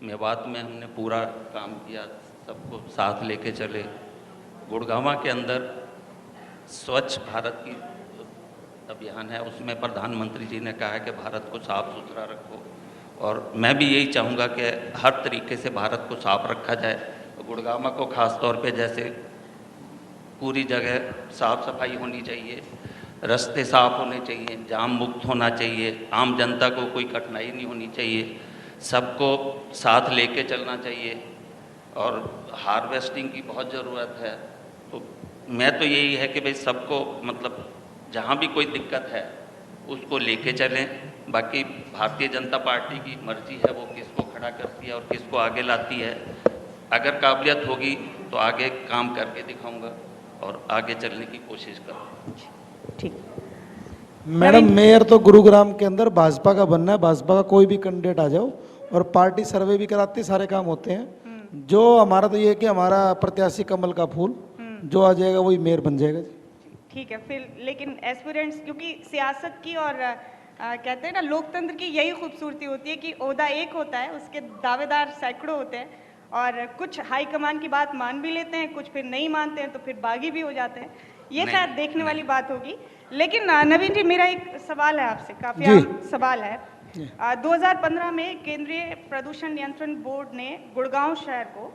मेवात में हमने पूरा काम किया, सबको साथ लेके चले। गुड़गांव के अंदर स्वच्छ भारत की अभियान है, उसमें प्रधानमंत्री जी ने कहा है कि भारत को साफ़ सुथरा रखो, और मैं भी यही चाहूँगा कि हर तरीके से भारत को साफ रखा जाए। गुड़गांव को ख़ास तौर पे जैसे पूरी जगह साफ़ सफाई होनी चाहिए, रास्ते साफ़ होने चाहिए, जाम मुक्त होना चाहिए, आम जनता को कोई कठिनाई नहीं होनी चाहिए, सबको साथ लेके चलना चाहिए, और हार्वेस्टिंग की बहुत ज़रूरत है। तो मैं तो यही है कि भाई सबको, मतलब जहाँ भी कोई दिक्कत है उसको लेके चलें। बाकी भारतीय जनता पार्टी की मर्जी है, वो किसको खड़ा करती है और किसको आगे लाती है। अगर काबिलियत होगी तो आगे काम करके दिखाऊंगा और आगे चलने की कोशिश करूँगा। ठीक। मैडम, मेयर तो गुरुग्राम के अंदर भाजपा का बनना है, भाजपा का कोई भी कैंडिडेट आ जाओ, और पार्टी सर्वे भी कराती है, सारे काम होते हैं। जो हमारा तो ये है कि हमारा प्रत्याशी कमल का फूल जो आ जाएगा वही मेयर बन जाएगा जी। ठीक है फिर, लेकिन एस्पिरेंट्स, क्योंकि सियासत की और कहते हैं ना लोकतंत्र की यही खूबसूरती होती है कि ओहदा एक होता है, उसके दावेदार सैकड़ों होते हैं, और कुछ हाईकमान की बात मान भी लेते हैं, कुछ फिर नहीं मानते हैं, तो फिर बागी भी हो जाते हैं। ये खैर देखने वाली बात होगी। लेकिन नवीन जी, मेरा एक सवाल है आपसे, काफ़ी आम सवाल है 2015 में केंद्रीय प्रदूषण नियंत्रण बोर्ड ने गुड़गांव शहर को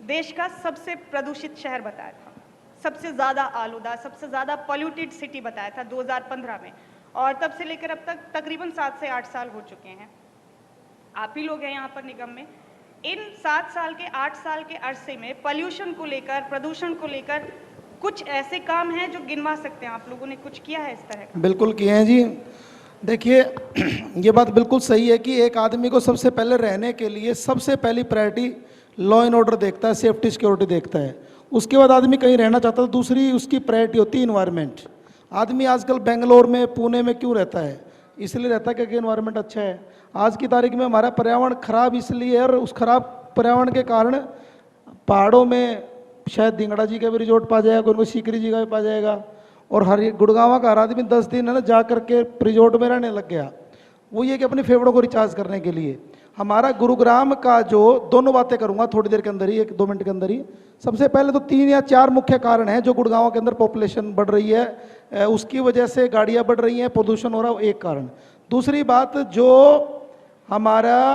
देश का सबसे प्रदूषित शहर बताया था, सबसे ज़्यादा आलूदा, सबसे ज़्यादा पॉल्यूटेड सिटी बताया था 2015 में। और तब से लेकर अब तक तकरीबन 7 से 8 साल हो चुके हैं। आप ही लोग हैं यहाँ पर निगम में। इन 7 साल के 8 साल के अरसे में पॉल्यूशन को लेकर, प्रदूषण को लेकर कुछ ऐसे काम हैं जो गिनवा सकते हैं? आप लोगों ने कुछ किया है इस तरह का? बिल्कुल किए हैं जी। देखिए, ये बात बिल्कुल सही है कि एक आदमी को सबसे पहले रहने के लिए सबसे पहली प्रायोरिटी लॉ एंड ऑर्डर देखता है, सेफ्टी सिक्योरिटी देखता है। उसके बाद आदमी कहीं रहना चाहता है तो दूसरी उसकी प्रायोरिटी होती है इन्वायरमेंट। आदमी आजकल बेंगलोर में, पुणे में क्यों रहता है? इसलिए रहता है क्योंकि इन्वायरमेंट अच्छा है। आज की तारीख में हमारा पर्यावरण खराब इसलिए है, और उस खराब पर्यावरण के कारण पहाड़ों में शायद धिंगड़ा जी का भी रिजोर्ट पा जाएगा, उनको सीकरी जी का भी पा जाएगा। और हर गुड़गांव का हर आदमी 10 दिन है ना जा करके रिजोर्ट में रहने लग गया। वो ये कि अपने फेफड़ों को रिचार्ज करने के लिए। हमारा गुरुग्राम का जो, दोनों बातें करूंगा थोड़ी देर के अंदर ही, 1-2 मिनट के अंदर ही। सबसे पहले तो 3 या 4 मुख्य कारण हैं जो गुड़गांव के अंदर पॉपुलेशन बढ़ रही है, उसकी वजह से गाड़ियां बढ़ रही हैं, प्रदूषण हो रहा है, एक कारण। दूसरी बात, जो हमारा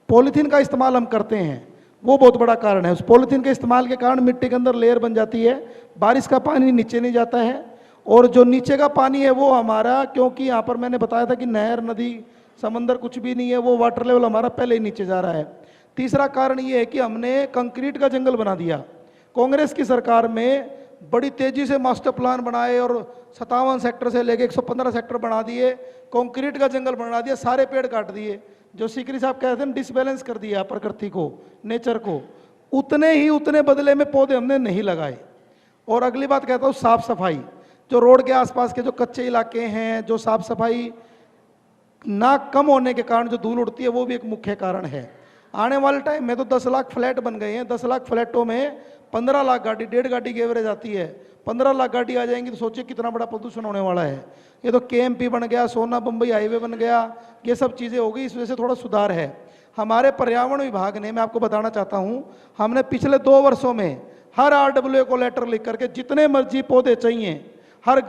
पॉलीथीन का इस्तेमाल हम करते हैं वो बहुत बड़ा कारण है। उस पॉलीथीन के इस्तेमाल के कारण मिट्टी के अंदर लेयर बन जाती है, बारिश का पानी नीचे नहीं जाता है, और जो नीचे का पानी है वो हमारा, क्योंकि यहाँ पर मैंने बताया था कि नहर, नदी, समंदर कुछ भी नहीं है, वो वाटर लेवल हमारा पहले ही नीचे जा रहा है। तीसरा कारण ये है कि हमने कंक्रीट का जंगल बना दिया। कांग्रेस की सरकार में बड़ी तेजी से मास्टर प्लान बनाए और 57 सेक्टर से लेके 115 सेक्टर बना दिए, कंक्रीट का जंगल बना दिया, सारे पेड़ काट दिए। जो सीकरी साहब कहते हैं डिसबैलेंस कर दिया प्रकृति को, नेचर को। उतने बदले में पौधे हमने नहीं लगाए। और अगली बात कहता हूँ, साफ सफाई। जो रोड के आसपास के जो कच्चे इलाके हैं, जो साफ सफाई ना कम होने के कारण जो धूल उड़ती है, वो भी एक मुख्य कारण है। आने वाले टाइम में तो 10 लाख फ्लैट बन गए हैं। 10 लाख फ्लैटों में 15 लाख गाड़ी, 1.5 गाड़ी की एवरेज आती है। 15 लाख गाड़ी आ जाएंगी तो सोचिए कितना बड़ा प्रदूषण होने वाला है। ये तो KMP बन गया, सोना बम्बई हाईवे बन गया, ये सब चीज़ें हो गई। इस वजह से थोड़ा सुधार है। हमारे पर्यावरण विभाग ने, मैं आपको बताना चाहता हूँ, हमने पिछले 2 वर्षों में हर RWA को लेटर लिख करके जितने मर्जी पौधे चाहिए हर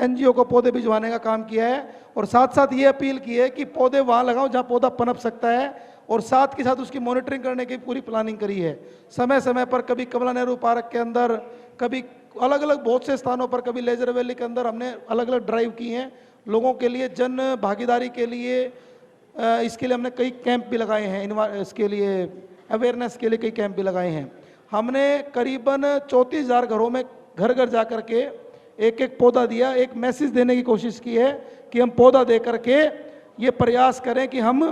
NGO को पौधे भिजवाने का काम किया है। और साथ साथ ये अपील की है कि पौधे वहाँ लगाओ जहाँ पौधा पनप सकता है, और साथ के साथ उसकी मॉनिटरिंग करने की पूरी प्लानिंग करी है। समय समय पर कभी कमला नेहरू पार्क के अंदर, कभी अलग अलग बहुत से स्थानों पर, कभी लेजर वैली के अंदर हमने अलग अलग ड्राइव की हैं लोगों के लिए, जन भागीदारी के लिए। इसके लिए हमने कई कैंप भी लगाए हैं, इसके लिए अवेयरनेस के लिए कई कैंप भी लगाए हैं। हमने करीबन 34,000 घरों में घर घर जा कर के एक पौधा दिया। एक मैसेज देने की कोशिश की है कि हम पौधा दे करके ये प्रयास करें कि हम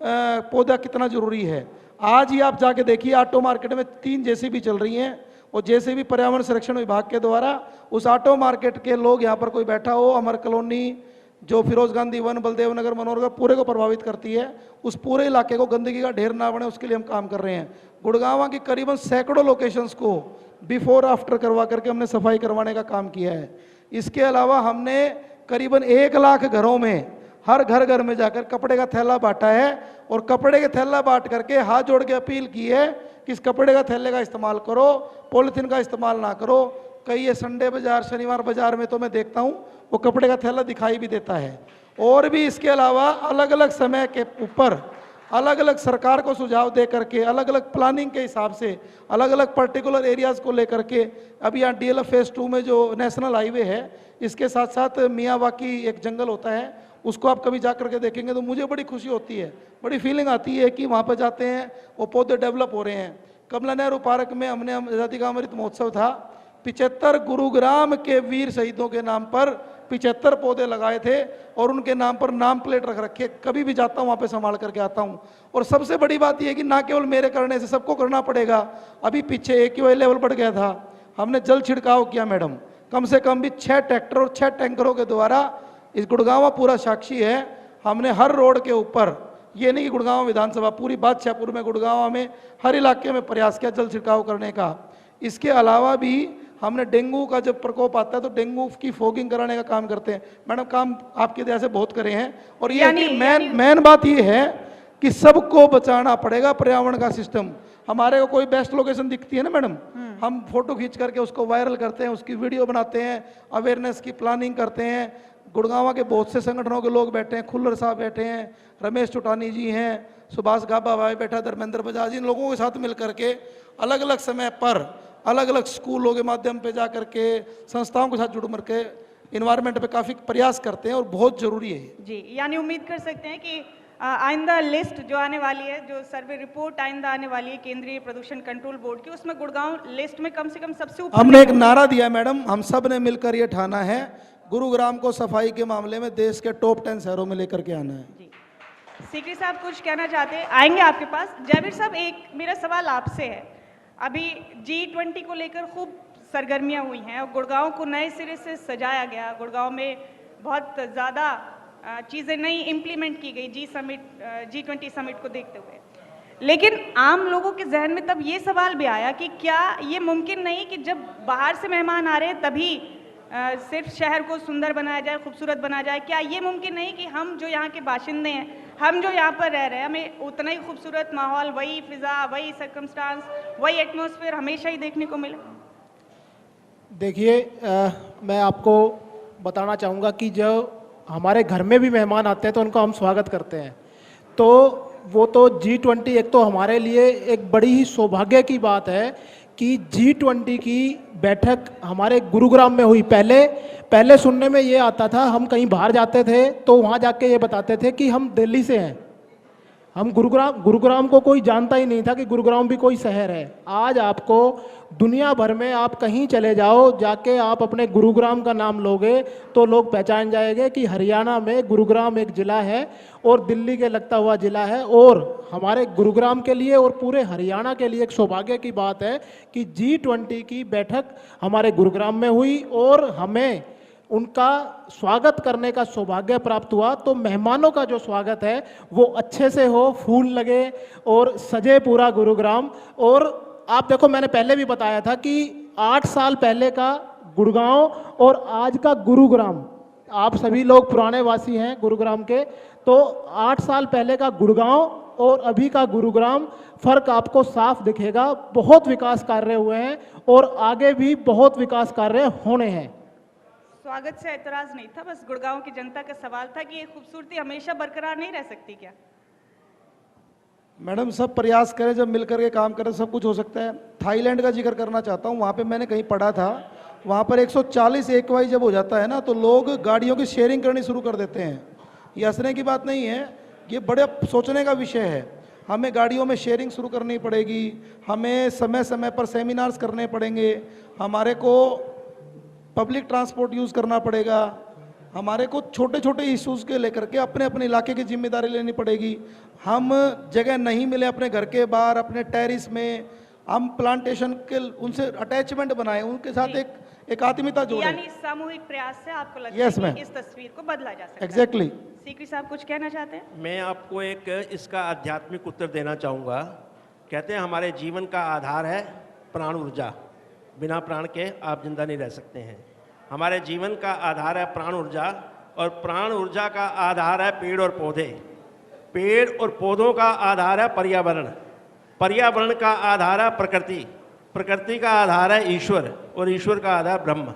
पौधा कितना ज़रूरी है। आज ही आप जाके देखिए, ऑटो मार्केट में 3 JCB चल रही हैं, और JCB पर्यावरण संरक्षण विभाग के द्वारा। उस ऑटो मार्केट के लोग, यहाँ पर कोई बैठा हो, अमर कॉलोनी, जो फिरोज गांधी वन, बलदेव नगर, मनोहर, पूरे को प्रभावित करती है, उस पूरे इलाके को गंदगी का ढेर ना बने, उसके लिए हम काम कर रहे हैं। गुड़गांव की करीबन सैकड़ों लोकेशंस को बिफोर आफ्टर करवा करके हमने सफाई करवाने का काम किया है। इसके अलावा हमने करीबन 1 लाख घरों में, हर घर में जाकर कपड़े का थैला बांटा है, और कपड़े के थैला बांट करके हाथ जोड़ के अपील की है कि इस कपड़े का थैले का इस्तेमाल करो, पॉलीथीन का इस्तेमाल ना करो। कई ये संडे बाजार, शनिवार बाजार में तो मैं देखता हूँ वो कपड़े का थैला दिखाई भी देता है। और भी इसके अलावा अलग अलग समय के ऊपर अलग अलग सरकार को सुझाव दे करके, अलग अलग प्लानिंग के हिसाब से, अलग अलग पर्टिकुलर एरियाज़ को लेकर के, अभी यहाँ DLF फेज़ 2 में जो नेशनल हाईवे है, इसके साथ साथ मियावाकी एक जंगल होता है, उसको आप कभी जा करके देखेंगे तो मुझे बड़ी खुशी होती है, बड़ी फीलिंग आती है कि वहाँ पर जाते हैं, वो पौधे डेवलप हो रहे हैं। कमला नेहरू पार्क में हमने आज़ादी का अमृत महोत्सव था, 75 गुरुग्राम के वीर शहीदों के नाम पर 75 पौधे लगाए थे, और उनके नाम पर नाम प्लेट रख रखे। कभी भी जाता हूँ वहाँ पे संभाल करके आता हूँ। और सबसे बड़ी बात यह है कि ना केवल मेरे करने से, सबको करना पड़ेगा। अभी पीछे AQI लेवल बढ़ गया था, हमने जल छिड़काव किया मैडम, कम से कम भी 6 ट्रैक्टर और 6 टैंकरों के द्वारा। इस गुड़गांव पूरा साक्षी है, हमने हर रोड के ऊपर, ये नहीं कि गुड़गांव विधानसभा, पूरी बादशाहपुर में, गुड़गांव में, हर इलाके में प्रयास किया जल छिड़काव करने का। इसके अलावा भी हमने डेंगू का जब प्रकोप आता है तो डेंगू की फॉगिंग कराने का काम करते हैं। मैडम काम आपकी दया से बहुत करे हैं। और ये मेन बात ये है कि सबको बचाना पड़ेगा पर्यावरण का सिस्टम। हमारे को कोई बेस्ट लोकेशन दिखती है ना मैडम, हम फोटो खींच करके उसको वायरल करते हैं, उसकी वीडियो बनाते हैं, अवेयरनेस की प्लानिंग करते हैं, गुड़गांव के बहुत से संगठनों के लोग बैठे हैं, खुल्लर साहब बैठे हैं, रमेश चुटानी जी हैं, सुभाष गाबा भाई बैठा, धर्मेंद्र बजाज, इन लोगों के साथ मिल करके अलग अलग समय पर अलग अलग स्कूलों के माध्यम पे जा करके संस्थाओं के साथ जुड़ कर के इन्वायरमेंट पे काफ़ी प्रयास करते हैं और बहुत ज़रूरी है। जी, यानी उम्मीद कर सकते हैं कि आइंदा लिस्ट जो आने वाली है, जो सर्वे रिपोर्ट आइंदा आने वाली है केंद्रीय प्रदूषण कंट्रोल बोर्ड की, उसमें गुड़गांव लिस्ट में कम से कम सबसे ऊपर। हमने एक नारा दिया है मैडम, हम सब ने मिलकर ये ठाना है गुरुग्राम को सफाई के मामले में देश के टॉप 10 शहरों में लेकर के आना है। जी, सीकरी साहब कुछ कहना चाहते हैं, आएंगे आपके पास। जयवीर साहब, एक मेरा सवाल आपसे है, अभी G20 को लेकर खूब सरगर्मियां हुई हैं और गुड़गांव को नए सिरे से सजाया गया, गुड़गांव में बहुत ज़्यादा चीज़ें नई इम्प्लीमेंट की गई G20 समिट को देखते हुए, लेकिन आम लोगों के जहन में तब ये सवाल भी आया कि क्या ये मुमकिन नहीं कि जब बाहर से मेहमान आ रहे हैं तभी सिर्फ शहर को सुंदर बनाया जाए, खूबसूरत बनाया जाए? क्या ये मुमकिन नहीं कि हम जो यहाँ के बाशिंदे हैं, हम जो यहाँ पर रह रहे हैं, हमें उतना ही खूबसूरत माहौल, वही फिज़ा, वही सर्कमस्टांस, वही एटमॉस्फेयर हमेशा ही देखने को मिले? देखिए, मैं आपको बताना चाहूँगा कि जो हमारे घर में भी मेहमान आते हैं तो उनका हम स्वागत करते हैं, तो वो तो G20 एक तो हमारे लिए एक बड़ी ही सौभाग्य की बात है कि G20 की बैठक हमारे गुरुग्राम में हुई। पहले सुनने में ये आता था, हम कहीं बाहर जाते थे तो वहाँ जाके ये बताते थे कि हम दिल्ली से हैं, हम गुरुग्राम को कोई जानता ही नहीं था कि गुरुग्राम भी कोई शहर है। आज आपको दुनिया भर में आप कहीं चले जाओ, जाके आप अपने गुरुग्राम का नाम लोगे तो लोग पहचान जाएंगे कि हरियाणा में गुरुग्राम एक ज़िला है और दिल्ली के लगता हुआ ज़िला है। और हमारे गुरुग्राम के लिए और पूरे हरियाणा के लिए एक सौभाग्य की बात है कि G20 की बैठक हमारे गुरुग्राम में हुई और हमें उनका स्वागत करने का सौभाग्य प्राप्त हुआ। तो मेहमानों का जो स्वागत है वो अच्छे से हो, फूल लगे और सजे पूरा गुरुग्राम। और आप देखो, मैंने पहले भी बताया था कि 8 साल पहले का गुड़गांव और आज का गुरुग्राम, आप सभी लोग पुराने वासी हैं गुरुग्राम के, तो 8 साल पहले का गुड़गांव और अभी का गुरुग्राम फर्क आपको साफ दिखेगा। बहुत विकास कार्य हुए हैं और आगे भी बहुत विकास कार्य होने हैं। स्वागत से एतराज नहीं था, बस गुड़गांव की जनता का सवाल था कि ये खूबसूरती हमेशा बरकरार नहीं रह सकती क्या? मैडम, सब प्रयास करें, जब मिलकर के काम करें सब कुछ हो सकता है। थाईलैंड का जिक्र करना चाहता हूँ, वहाँ पे मैंने कहीं पढ़ा था, वहाँ पर 140 AQI जब हो जाता है ना तो लोग गाड़ियों की शेयरिंग करनी शुरू कर देते हैं। ये हंसने की बात नहीं है, ये बड़े सोचने का विषय है। हमें गाड़ियों में शेयरिंग शुरू करनी पड़ेगी, हमें समय समय पर सेमिनार्स करने पड़ेंगे, हमारे को पब्लिक ट्रांसपोर्ट यूज़ करना पड़ेगा, हमारे को छोटे छोटे इश्यूज़ के लेकर के अपने अपने इलाके की जिम्मेदारी लेनी पड़ेगी। हम जगह नहीं मिले अपने घर के बाहर, अपने टेरिस में, हम प्लांटेशन के उनसे अटैचमेंट बनाए, उनके साथ एक आत्मीयता जोड़े। यानी सामूहिक प्रयास से आपको लगता Yes, है ma'am. कि इस तस्वीर को बदला जा सकता है? एग्जैक्टली। सीकरी साहब कुछ कहना चाहते हैं? मैं आपको एक इसका आध्यात्मिक उत्तर देना चाहूँगा। कहते हैं हमारे जीवन का आधार है प्राण ऊर्जा, बिना प्राण के आप जिंदा नहीं रह सकते हैं। हमारे जीवन का आधार है प्राण ऊर्जा और प्राण ऊर्जा का आधार है पेड़ और पौधे, पेड़ और पौधों का आधार है पर्यावरण, पर्यावरण का आधार है प्रकृति, प्रकृति का आधार है ईश्वर और ईश्वर का आधार ब्रह्म।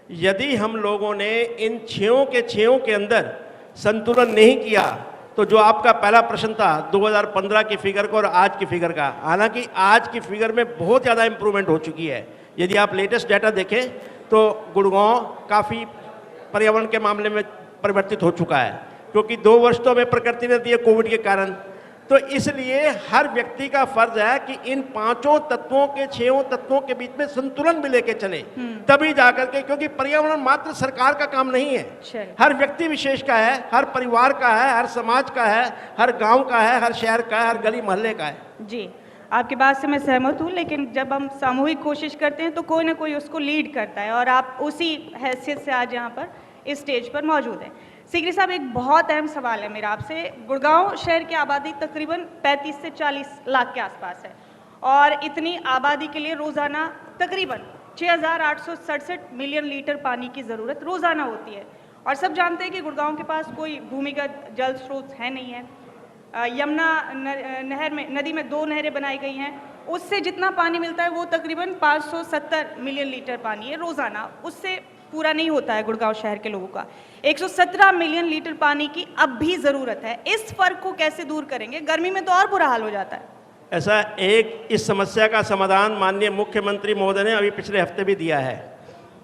यदि हम लोगों ने इन छयों के अंदर संतुलन नहीं किया तो जो आपका पहला प्रश्न था 2015 की फिगर का और आज की फिगर का, हालांकि आज की फिगर में बहुत ज़्यादा इंप्रूवमेंट हो चुकी है। यदि आप लेटेस्ट डाटा देखें तो गुड़गांव काफ़ी पर्यावरण के मामले में परिवर्तित हो चुका है, क्योंकि 2 वर्ष तो हमें प्रकृति ने दिए कोविड के कारण। तो इसलिए हर व्यक्ति का फर्ज है कि इन 5 तत्वों के 6 तत्वों के बीच में संतुलन भी लेके चले, तभी जाकर के, क्योंकि पर्यावरण मात्र सरकार का काम नहीं है, हर व्यक्ति विशेष का है, हर परिवार का है, हर समाज का है, हर गांव का है, हर शहर का है, हर गली मोहल्ले का है। जी, आपकी बात से मैं सहमत हूँ, लेकिन जब हम सामूहिक कोशिश करते हैं तो कोई ना कोई उसको लीड करता है और आप उसी हैसियत से आज यहाँ पर इस स्टेज पर मौजूद हैं। सीकरी साहब, एक बहुत अहम सवाल है मेरा आपसे। गुड़गांव शहर की आबादी तकरीबन 35 से 40 लाख के आसपास है और इतनी आबादी के लिए रोज़ाना तकरीबन 6,867 मिलियन लीटर पानी की ज़रूरत रोज़ाना होती है। और सब जानते हैं कि गुड़गांव के पास कोई भूमिगत जल स्रोत है नहीं है। यमुना नदी में 2 नहरें बनाई गई हैं, उससे जितना पानी मिलता है वो तकरीबन 570 मिलियन लीटर पानी है रोज़ाना। उससे पूरा नहीं होता है गुड़गांव शहर के लोगों का। 117 मिलियन लीटर पानी की अब भी ज़रूरत है। इस फर्क को कैसे दूर करेंगे? गर्मी में तो और बुरा हाल हो जाता है। ऐसा एक इस समस्या का समाधान माननीय मुख्यमंत्री महोदय ने अभी पिछले हफ्ते भी दिया है,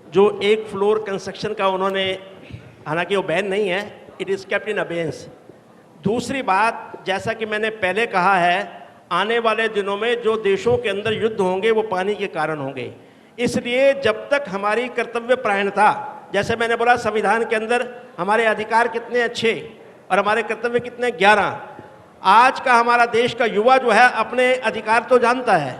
जो एक फ्लोर कंस्ट्रक्शन का उन्होंने, हालांकि वो बैन नहीं है, it is kept in abeyance. दूसरी बात, जैसा कि मैंने पहले कहा है, आने वाले दिनों में जो देशों के अंदर युद्ध होंगे वो पानी के कारण होंगे। इसलिए जब तक हमारी कर्तव्य परायणता, जैसे मैंने बोला संविधान के अंदर हमारे अधिकार कितने अच्छे और हमारे कर्तव्य कितने 11, आज का हमारा देश का युवा जो है अपने अधिकार तो जानता है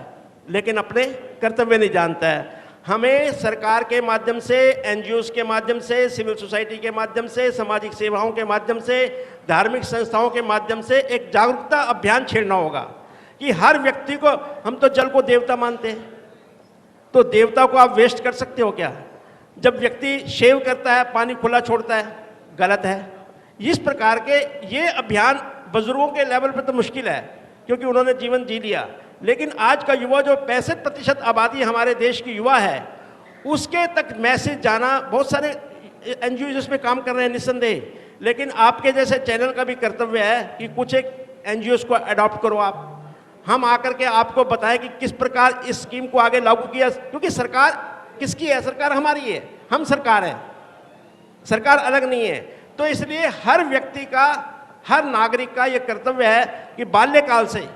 लेकिन अपने कर्तव्य नहीं जानता है। हमें सरकार के माध्यम से, एनजीओज के माध्यम से, सिविल सोसाइटी के माध्यम से, सामाजिक सेवाओं के माध्यम से, धार्मिक संस्थाओं के माध्यम से एक जागरूकता अभियान छेड़ना होगा कि हर व्यक्ति को, हम तो जल को देवता मानते हैं, तो देवता को आप वेस्ट कर सकते हो क्या? जब व्यक्ति शेव करता है, पानी खुला छोड़ता है, गलत है। इस प्रकार के ये अभियान बुजुर्गों के लेवल पर तो मुश्किल है क्योंकि उन्होंने जीवन जी लिया, लेकिन आज का युवा जो 65% आबादी हमारे देश की युवा है, उसके तक मैसेज जाना, बहुत सारे एनजीओ इसमें काम कर रहे हैं निस्संदेह, लेकिन आपके जैसे चैनल का भी कर्तव्य है कि कुछ एक एनजीओज को अडॉप्ट करो आप, हम आकर के आपको बताएं कि किस प्रकार इस स्कीम को आगे लागू किया। क्योंकि सरकार किसकी है? सरकार हमारी है, हम सरकार है, सरकार अलग नहीं है। तो इसलिए हर व्यक्ति का, हर नागरिक का ये कर्तव्य है कि बाल्यकाल से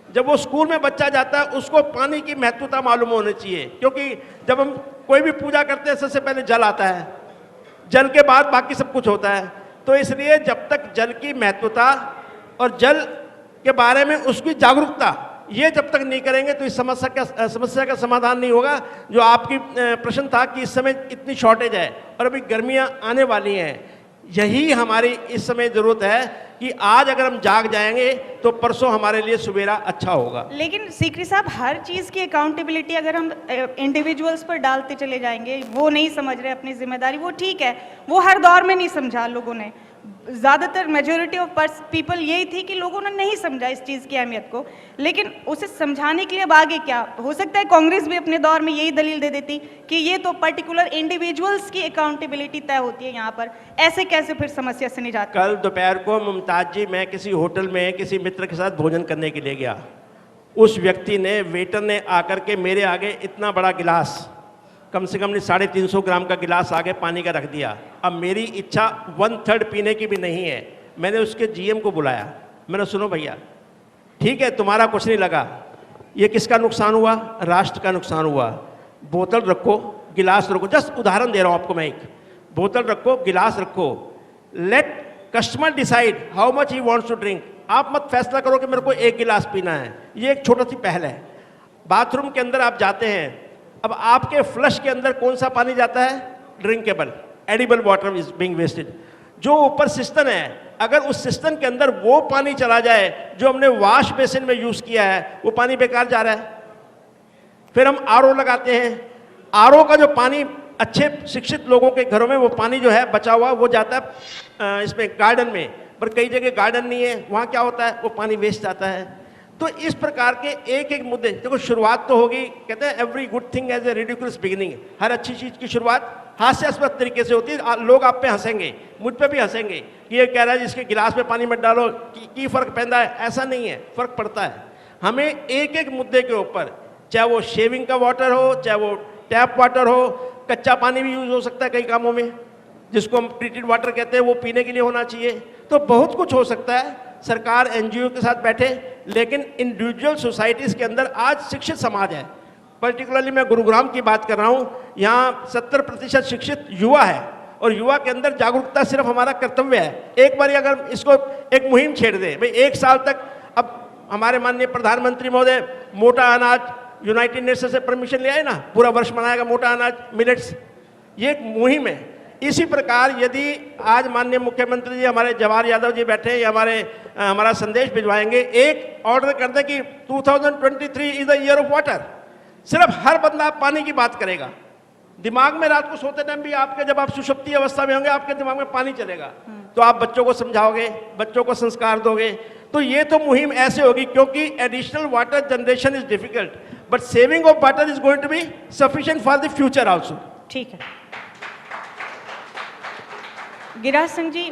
जब वो स्कूल में बच्चा जाता है उसको पानी की महत्वता मालूम होनी चाहिए। क्योंकि जब हम कोई भी पूजा करते हैं सबसे पहले जल आता है, जल के बाद बाकी सब कुछ होता है। तो इसलिए जब तक जल की महत्वता और जल के बारे में उसकी जागरूकता ये जब तक नहीं करेंगे तो इस समस्या का समाधान नहीं होगा। जो आपकी प्रश्न था कि इस समय इतनी शॉर्टेज है और अभी गर्मियां आने वाली हैं, यही हमारी इस समय ज़रूरत है कि आज अगर हम जाग जाएंगे तो परसों हमारे लिए सवेरा अच्छा होगा। लेकिन सीकरी साहब, हर चीज़ की अकाउंटेबिलिटी अगर हम इंडिविजुअल्स पर डालते चले जाएंगे, वो नहीं समझ रहे अपनी जिम्मेदारी, वो ठीक है, वो हर दौर में नहीं समझा लोगों ने। ज़्यादातर मेजोरिटी ऑफ पीपल यही थी कि लोगों ने नहीं समझा इस चीज़ की अहमियत को, लेकिन उसे समझाने के लिए अब आगे क्या हो सकता है? कांग्रेस भी अपने दौर में यही दलील दे देती कि ये तो पर्टिकुलर इंडिविजुअल्स की अकाउंटेबिलिटी तय होती है यहाँ पर, ऐसे कैसे फिर समस्या से निजात? कल दोपहर को मुमताज जी, मैं किसी होटल में किसी मित्र के साथ भोजन करने के लिए गया, उस व्यक्ति ने, वेटर ने आकर के मेरे आगे इतना बड़ा गिलास, कम से कम 350 ग्राम का गिलास आगे पानी का रख दिया। अब मेरी इच्छा 1/3 पीने की भी नहीं है। मैंने उसके जीएम को बुलाया, मैंने, सुनो भैया, ठीक है तुम्हारा कुछ नहीं लगा, ये किसका नुकसान हुआ? राष्ट्र का नुकसान हुआ। बोतल रखो, गिलास रखो, जस्ट उदाहरण दे रहा हूँ आपको मैं, एक बोतल रखो, गिलास रखो, let customer decide how much he wants to drink. आप मत फैसला करो कि मेरे को एक गिलास पीना है। ये एक छोटी सी पहल है। बाथरूम के अंदर आप जाते हैं, अब आपके फ्लश के अंदर कौन सा पानी जाता है? Drinkable, edible water is being wasted. जो ऊपर सिस्टम है, अगर उस सिस्टम के अंदर वो पानी चला जाए जो हमने वॉश बेसिन में यूज किया है, वो पानी बेकार जा रहा है। फिर हम आरओ लगाते हैं, आरओ का जो पानी अच्छे शिक्षित लोगों के घरों में वो पानी जो है बचा हुआ वो जाता है इसमें गार्डन में, पर कई जगह गार्डन नहीं है, वहाँ क्या होता है? वो पानी वेस्ट जाता है। तो इस प्रकार के एक एक मुद्दे, देखो शुरुआत तो होगी, कहते हैं every good thing has a ridiculous beginning. हर अच्छी चीज़ की शुरुआत हास्यास्पद तरीके से होती है। लोग आप पे हंसेंगे, मुझ पे भी हंसेंगे कि ये कह रहा है जिसके गिलास में पानी मत डालो की फ़र्क पैदा है। ऐसा नहीं है, फ़र्क पड़ता है। हमें एक एक मुद्दे के ऊपर, चाहे वो शेविंग का वाटर हो, चाहे वो टैप वाटर हो, कच्चा पानी भी यूज़ हो सकता है कई कामों में, जिसको हम ट्रीटेड वाटर कहते हैं, वो पीने के लिए होना चाहिए। तो बहुत कुछ हो सकता है। सरकार एनजीओ के साथ बैठे, लेकिन इंडिविजुअल सोसाइटीज़ के अंदर आज शिक्षित समाज है। पर्टिकुलरली मैं गुरुग्राम की बात कर रहा हूँ, यहाँ 70% शिक्षित युवा है और युवा के अंदर जागरूकता सिर्फ हमारा कर्तव्य है। एक बार अगर इसको एक मुहिम छेड़ दे भाई, 1 साल तक, अब हमारे माननीय प्रधानमंत्री महोदय मोटा अनाज यूनाइटेड नेशन से परमिशन ले आए ना, पूरा वर्ष मनाएगा मोटा अनाज, मिलेट्स, ये एक मुहिम है। इसी प्रकार यदि आज माननीय मुख्यमंत्री जी, हमारे जवाहर यादव जी बैठे हैं, हमारा संदेश भिजवाएंगे, एक ऑर्डर कर दें कि 2023 is the year of water. सिर्फ हर बंदा पानी की बात करेगा, दिमाग में रात को सोते टाइम भी आपके, जब आप सुषुप्ति अवस्था में होंगे, आपके दिमाग में पानी चलेगा, तो आप बच्चों को समझाओगे, बच्चों को संस्कार दोगे। तो ये तो मुहिम ऐसे होगी, क्योंकि additional water generation is difficult, but saving of water is going to be sufficient for the future also. ठीक है। गिरिराज सिंह जी,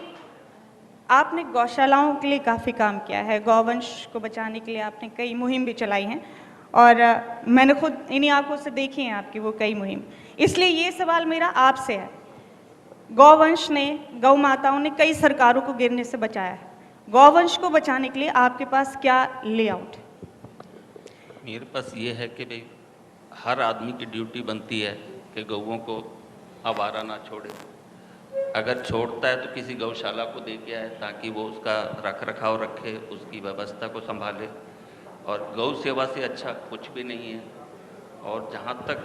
आपने गौशालाओं के लिए काफ़ी काम किया है, गौवंश को बचाने के लिए आपने कई मुहिम भी चलाई हैं और मैंने खुद इन्हीं आंखों से देखी हैं आपकी वो कई मुहिम। इसलिए ये सवाल मेरा आपसे है, गौवंश ने, गौ माताओं ने कई सरकारों को गिरने से बचाया है, गौवंश को बचाने के लिए आपके पास क्या लेआउट है? मेरे पास ये है कि भाई हर आदमी की ड्यूटी बनती है कि गौओं को आवारा ना छोड़े। अगर छोड़ता है तो किसी गौशाला को दे के आए ताकि वो उसका रख रखाव रखे, उसकी व्यवस्था को संभाले। और गौ सेवा से अच्छा कुछ भी नहीं है। और जहाँ तक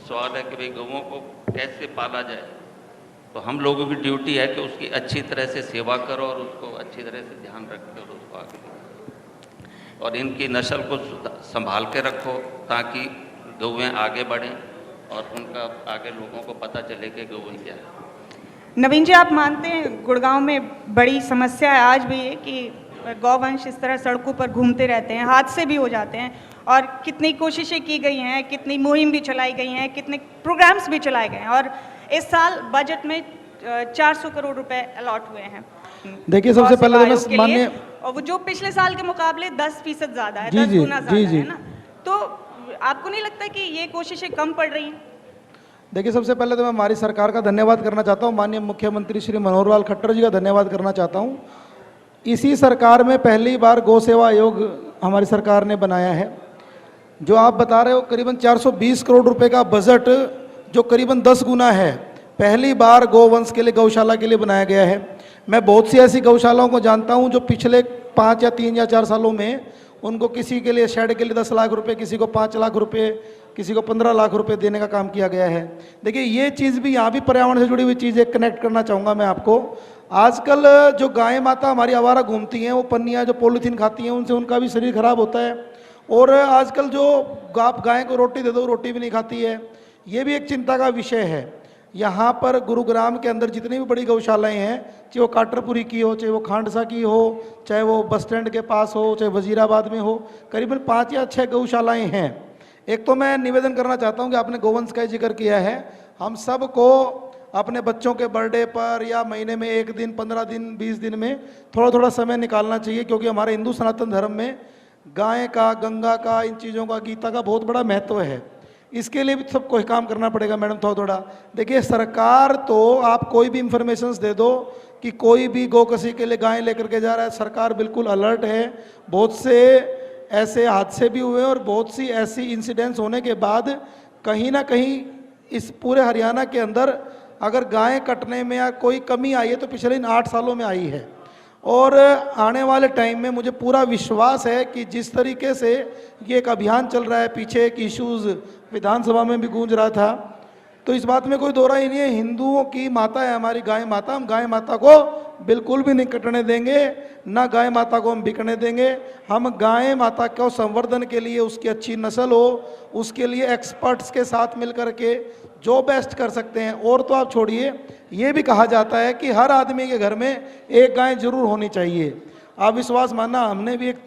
सवाल है कि भाई गौओं को कैसे पाला जाए, तो हम लोगों की ड्यूटी है कि उसकी अच्छी तरह से सेवा करो और उसको अच्छी तरह से ध्यान रखो और उसको आगे बढ़ो। और इनकी नस्ल को संभाल के रखो ताकि गौएँ आगे बढ़ें और उनका आगे लोगों को पता चले कि गौएँ क्या है। नवीन जी, आप मानते हैं गुड़गांव में बड़ी समस्या है आज भी है कि गौवंश इस तरह सड़कों पर घूमते रहते हैं, हादसे भी हो जाते हैं, और कितनी कोशिशें की गई हैं, कितनी मुहिम भी चलाई गई हैं, कितने प्रोग्राम्स भी चलाए गए हैं, और इस साल बजट में 400 करोड़ रुपए अलॉट हुए हैं। देखिए, सबसे पहले तो मैं माननीय, और वो जो पिछले साल के मुकाबले 10% ज़्यादा है, जी 10 जी, गुना जी ज़्यादा जी। है ना। तो आपको नहीं लगता कि ये कोशिशें कम पड़ रही हैं? देखिए, सबसे पहले तो मैं हमारी सरकार का धन्यवाद करना चाहता हूँ, माननीय मुख्यमंत्री श्री मनोहर लाल खट्टर जी का धन्यवाद करना चाहता हूँ। इसी सरकार में पहली बार गौ सेवा आयोग हमारी सरकार ने बनाया है। जो आप बता रहे हो करीबन 420 करोड़ रुपए का बजट, जो करीबन 10 गुना है, पहली बार गौवंश के लिए, गौशाला के लिए बनाया गया है। मैं बहुत सी ऐसी गौशालाओं को जानता हूं जो पिछले 5 या 3 या 4 सालों में उनको किसी के लिए शेड के लिए 10 लाख रुपए, किसी को 5 लाख रुपए, किसी को 15 लाख रुपए देने का काम किया गया है। देखिए, ये चीज़ भी, यहाँ भी पर्यावरण से जुड़ी हुई चीज़ एक कनेक्ट करना चाहूँगा मैं आपको। आजकल जो गाय माता हमारी आवारा घूमती हैं, वो पन्नियाँ जो पॉलीथीन खाती हैं, उनसे उनका भी शरीर खराब होता है। और आजकल जो आप गाय को रोटी दे दो, रोटी भी नहीं खाती है। ये भी एक चिंता का विषय है। यहाँ पर गुरुग्राम के अंदर जितनी भी बड़ी गौशालाएं हैं, चाहे वो काटरपुरी की हो, चाहे वो खांडसा की हो, चाहे वो बस स्टैंड के पास हो, चाहे वजीराबाद में हो, करीबन 5 या 6 गौशालाएं हैं। एक तो मैं निवेदन करना चाहता हूँ कि आपने गौवंश का जिक्र किया है, हम सबको अपने बच्चों के बर्थडे पर या महीने में 1 दिन, 15 दिन, 20 दिन में थोड़ा थोड़ा समय निकालना चाहिए, क्योंकि हमारे हिंदू सनातन धर्म में गाय का, गंगा का, इन चीज़ों का, गीता का बहुत बड़ा महत्व है। इसके लिए भी सबको काम करना पड़ेगा मैडम, थोड़ा थोड़ा। देखिए, सरकार तो आप कोई भी इंफॉर्मेशंस दे दो कि कोई भी गौकसी के लिए गाय लेकर के जा रहा है, सरकार बिल्कुल अलर्ट है। बहुत से ऐसे हादसे भी हुए और बहुत सी ऐसी इंसिडेंट्स होने के बाद कहीं ना कहीं इस पूरे हरियाणा के अंदर अगर गाय कटने में या कोई कमी आई है तो पिछले इन 8 सालों में आई है। और आने वाले टाइम में मुझे पूरा विश्वास है कि जिस तरीके से ये एक अभियान चल रहा है, पीछे एक इश्यूज़ विधानसभा में भी गूंज रहा था, तो इस बात में कोई दो राय नहीं है। हिंदुओं की माता है हमारी गाय माता, हम गाय माता को बिल्कुल भी नहीं कटने देंगे, ना गाय माता को हम बिकने देंगे। हम गाय माता को संवर्धन के लिए, उसकी अच्छी नस्ल हो, उसके लिए एक्सपर्ट्स के साथ मिलकर के जो बेस्ट कर सकते हैं। और तो आप छोड़िए, ये भी कहा जाता है कि हर आदमी के घर में एक गाय जरूर होनी चाहिए। आप विश्वास मानना, हमने भी एक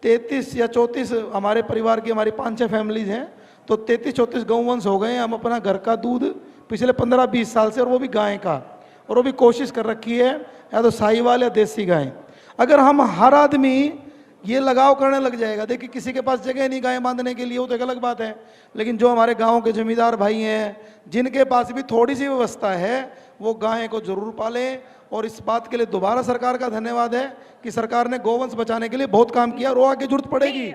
33 या 34 हमारे परिवार की, हमारी 5-6 फैमिलीज हैं, तो 33-34 गौवंश हो गए हैं। हम अपना घर का दूध पिछले 15-20 साल से, और वो भी गाय का, और वो भी कोशिश कर रखी है या तो साहिवाल या देसी गाय। अगर हम हर आदमी ये लगाव करने लग जाएगा, देखिए किसी के पास जगह नहीं गाय बांधने के लिए, वो तो एक अलग बात है, लेकिन जो हमारे गांव के जमींदार भाई हैं जिनके पास भी थोड़ी सी व्यवस्था है, वो गाय को जरूर पालें। और इस बात के लिए दोबारा सरकार का धन्यवाद है कि सरकार ने गौवंश बचाने के लिए बहुत काम किया, और वो आगे जरूरत पड़ेगी।